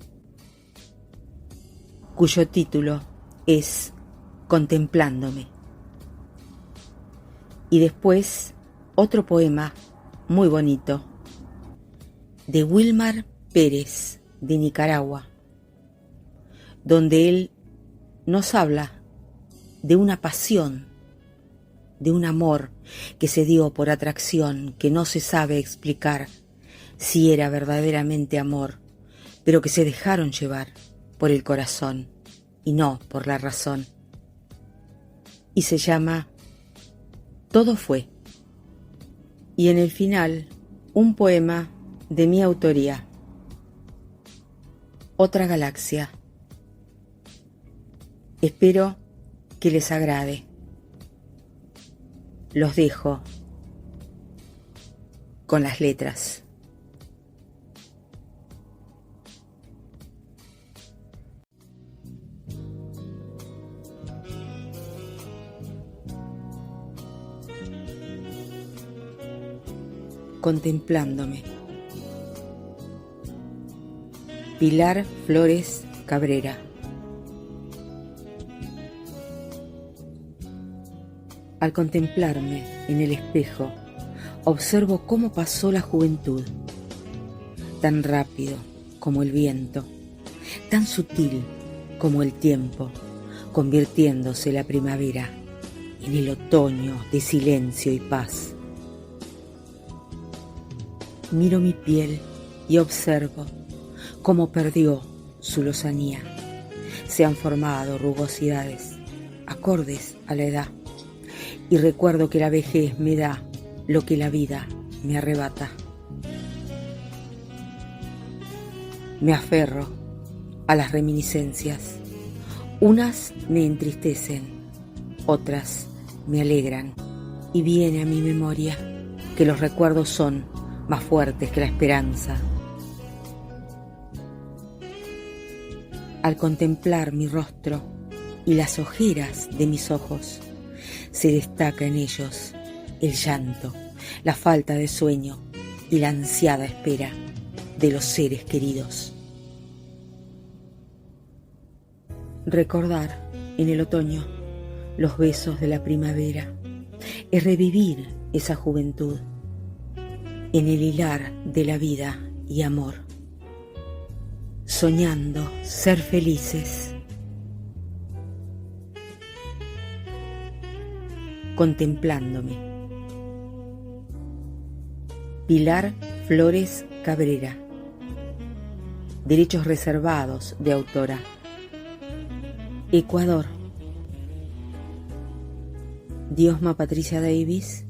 cuyo título es Contemplándome. Y después otro poema muy bonito de Wilmar Pérez, de Nicaragua, donde él nos habla de una pasión, de un amor que se dio por atracción, que no se sabe explicar si era verdaderamente amor, pero que se dejaron llevar por el corazón y no por la razón. Y se llama Todo fue. Y en el final, un poema de mi autoría, Otra galaxia. Espero que les agrade. Los dejo con las letras. Contemplándome. Pilar Flores Cabrera. Al contemplarme en el espejo, observo cómo pasó la juventud, tan rápido como el viento, tan sutil como el tiempo, convirtiéndose la primavera en el otoño de silencio y paz. Miro mi piel y observo cómo perdió su lozanía. Se han formado rugosidades acordes a la edad, y recuerdo que la vejez me da lo que la vida me arrebata. Me aferro a las reminiscencias. Unas me entristecen, otras me alegran, y viene a mi memoria que los recuerdos son más fuertes que la esperanza. Al contemplar mi rostro y las ojeras de mis ojos, se destaca en ellos el llanto, la falta de sueño y la ansiada espera de los seres queridos. Recordar en el otoño los besos de la primavera es revivir esa juventud en el hilar de la vida y amor, soñando ser felices, contemplándome. Pilar Flores Cabrera. Derechos reservados de autora. Ecuador. Diosma Patricia Davis.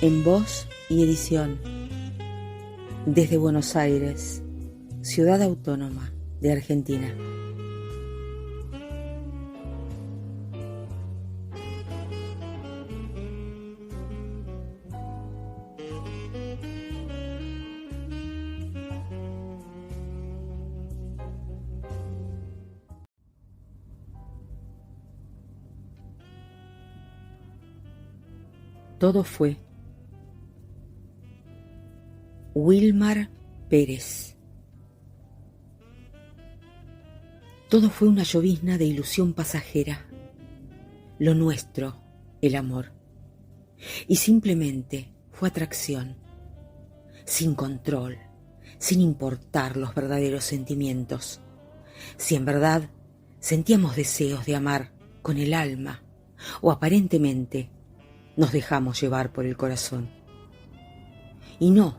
En voz y edición. Desde Buenos Aires, ciudad autónoma de Argentina. Todo fue. Wilmar Pérez. Todo fue una llovizna de ilusión pasajera, lo nuestro, el amor, y simplemente fue atracción, sin control, sin importar los verdaderos sentimientos. Si en verdad sentíamos deseos de amar con el alma, o aparentemente nos dejamos llevar por el corazón, y no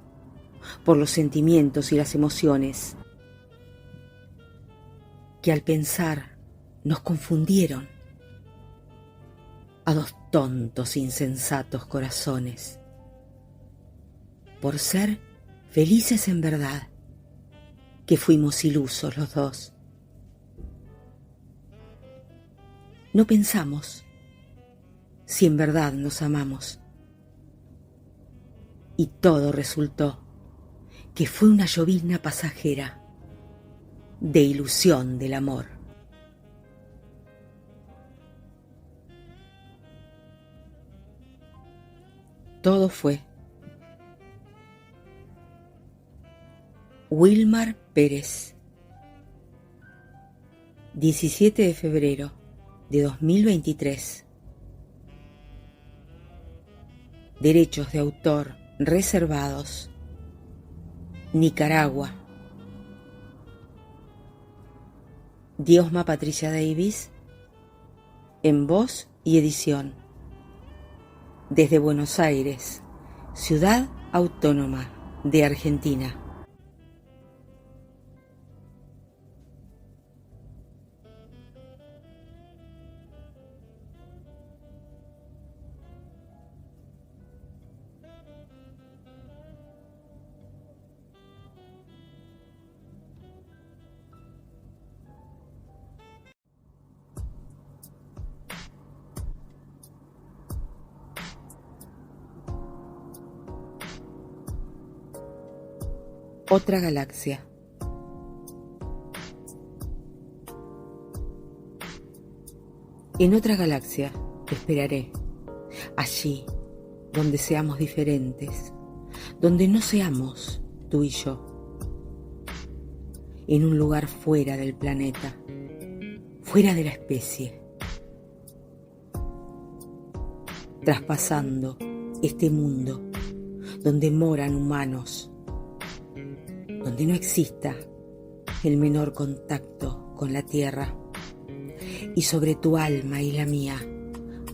por los sentimientos y las emociones que al pensar nos confundieron a dos tontos insensatos corazones, por ser felices en verdad, que fuimos ilusos los dos. No pensamos si en verdad nos amamos, y todo resultó que fue una llovizna pasajera de ilusión del amor. Todo fue. Wilmar Pérez. 17 de febrero de 2023. Derechos de autor reservados. Nicaragua. Diosma Patricia Davis. En voz y edición. Desde Buenos Aires, ciudad autónoma de Argentina. Otra galaxia. En otra galaxia te esperaré, allí donde seamos diferentes, donde no seamos tú y yo, en un lugar fuera del planeta, fuera de la especie, traspasando este mundo donde moran humanos, donde no exista el menor contacto con la tierra, y sobre tu alma y la mía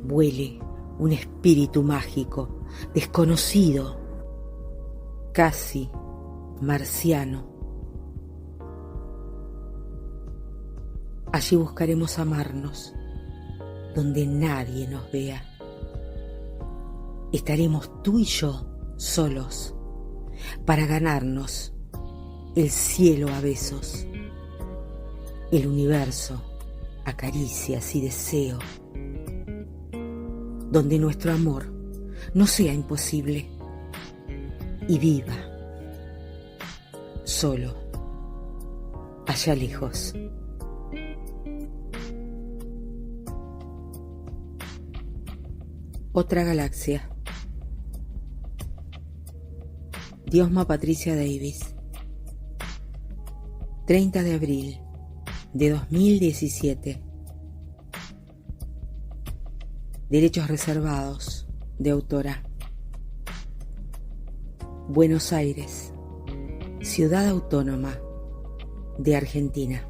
vuele un espíritu mágico, desconocido, casi marciano. Allí buscaremos amarnos, donde nadie nos vea, estaremos tú y yo solos para ganarnos el cielo a besos, el universo a caricias y deseo, donde nuestro amor no sea imposible y viva solo allá lejos. Otra galaxia. Diosma Patricia Davis. 30 de abril de 2017. Derechos reservados de autora. Buenos Aires, ciudad autónoma de Argentina.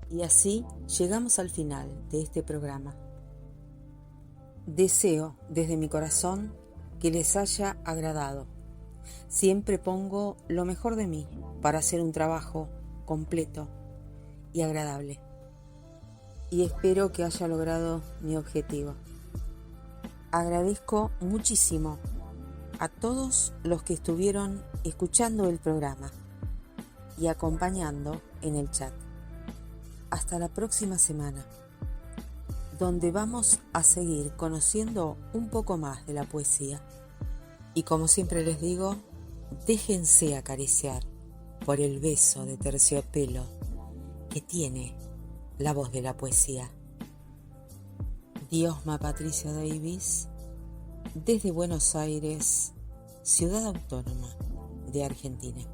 Y así llegamos al final de este programa. Deseo desde mi corazón que les haya agradado. Siempre pongo lo mejor de mí para hacer un trabajo completo y agradable. Y espero que haya logrado mi objetivo. Agradezco muchísimo a todos los que estuvieron escuchando el programa y acompañando en el chat. Hasta la próxima semana, donde vamos a seguir conociendo un poco más de la poesía. Y como siempre les digo, déjense acariciar por el beso de terciopelo que tiene la voz de la poesía. Diosma Patricia Davis, desde Buenos Aires, ciudad autónoma de Argentina.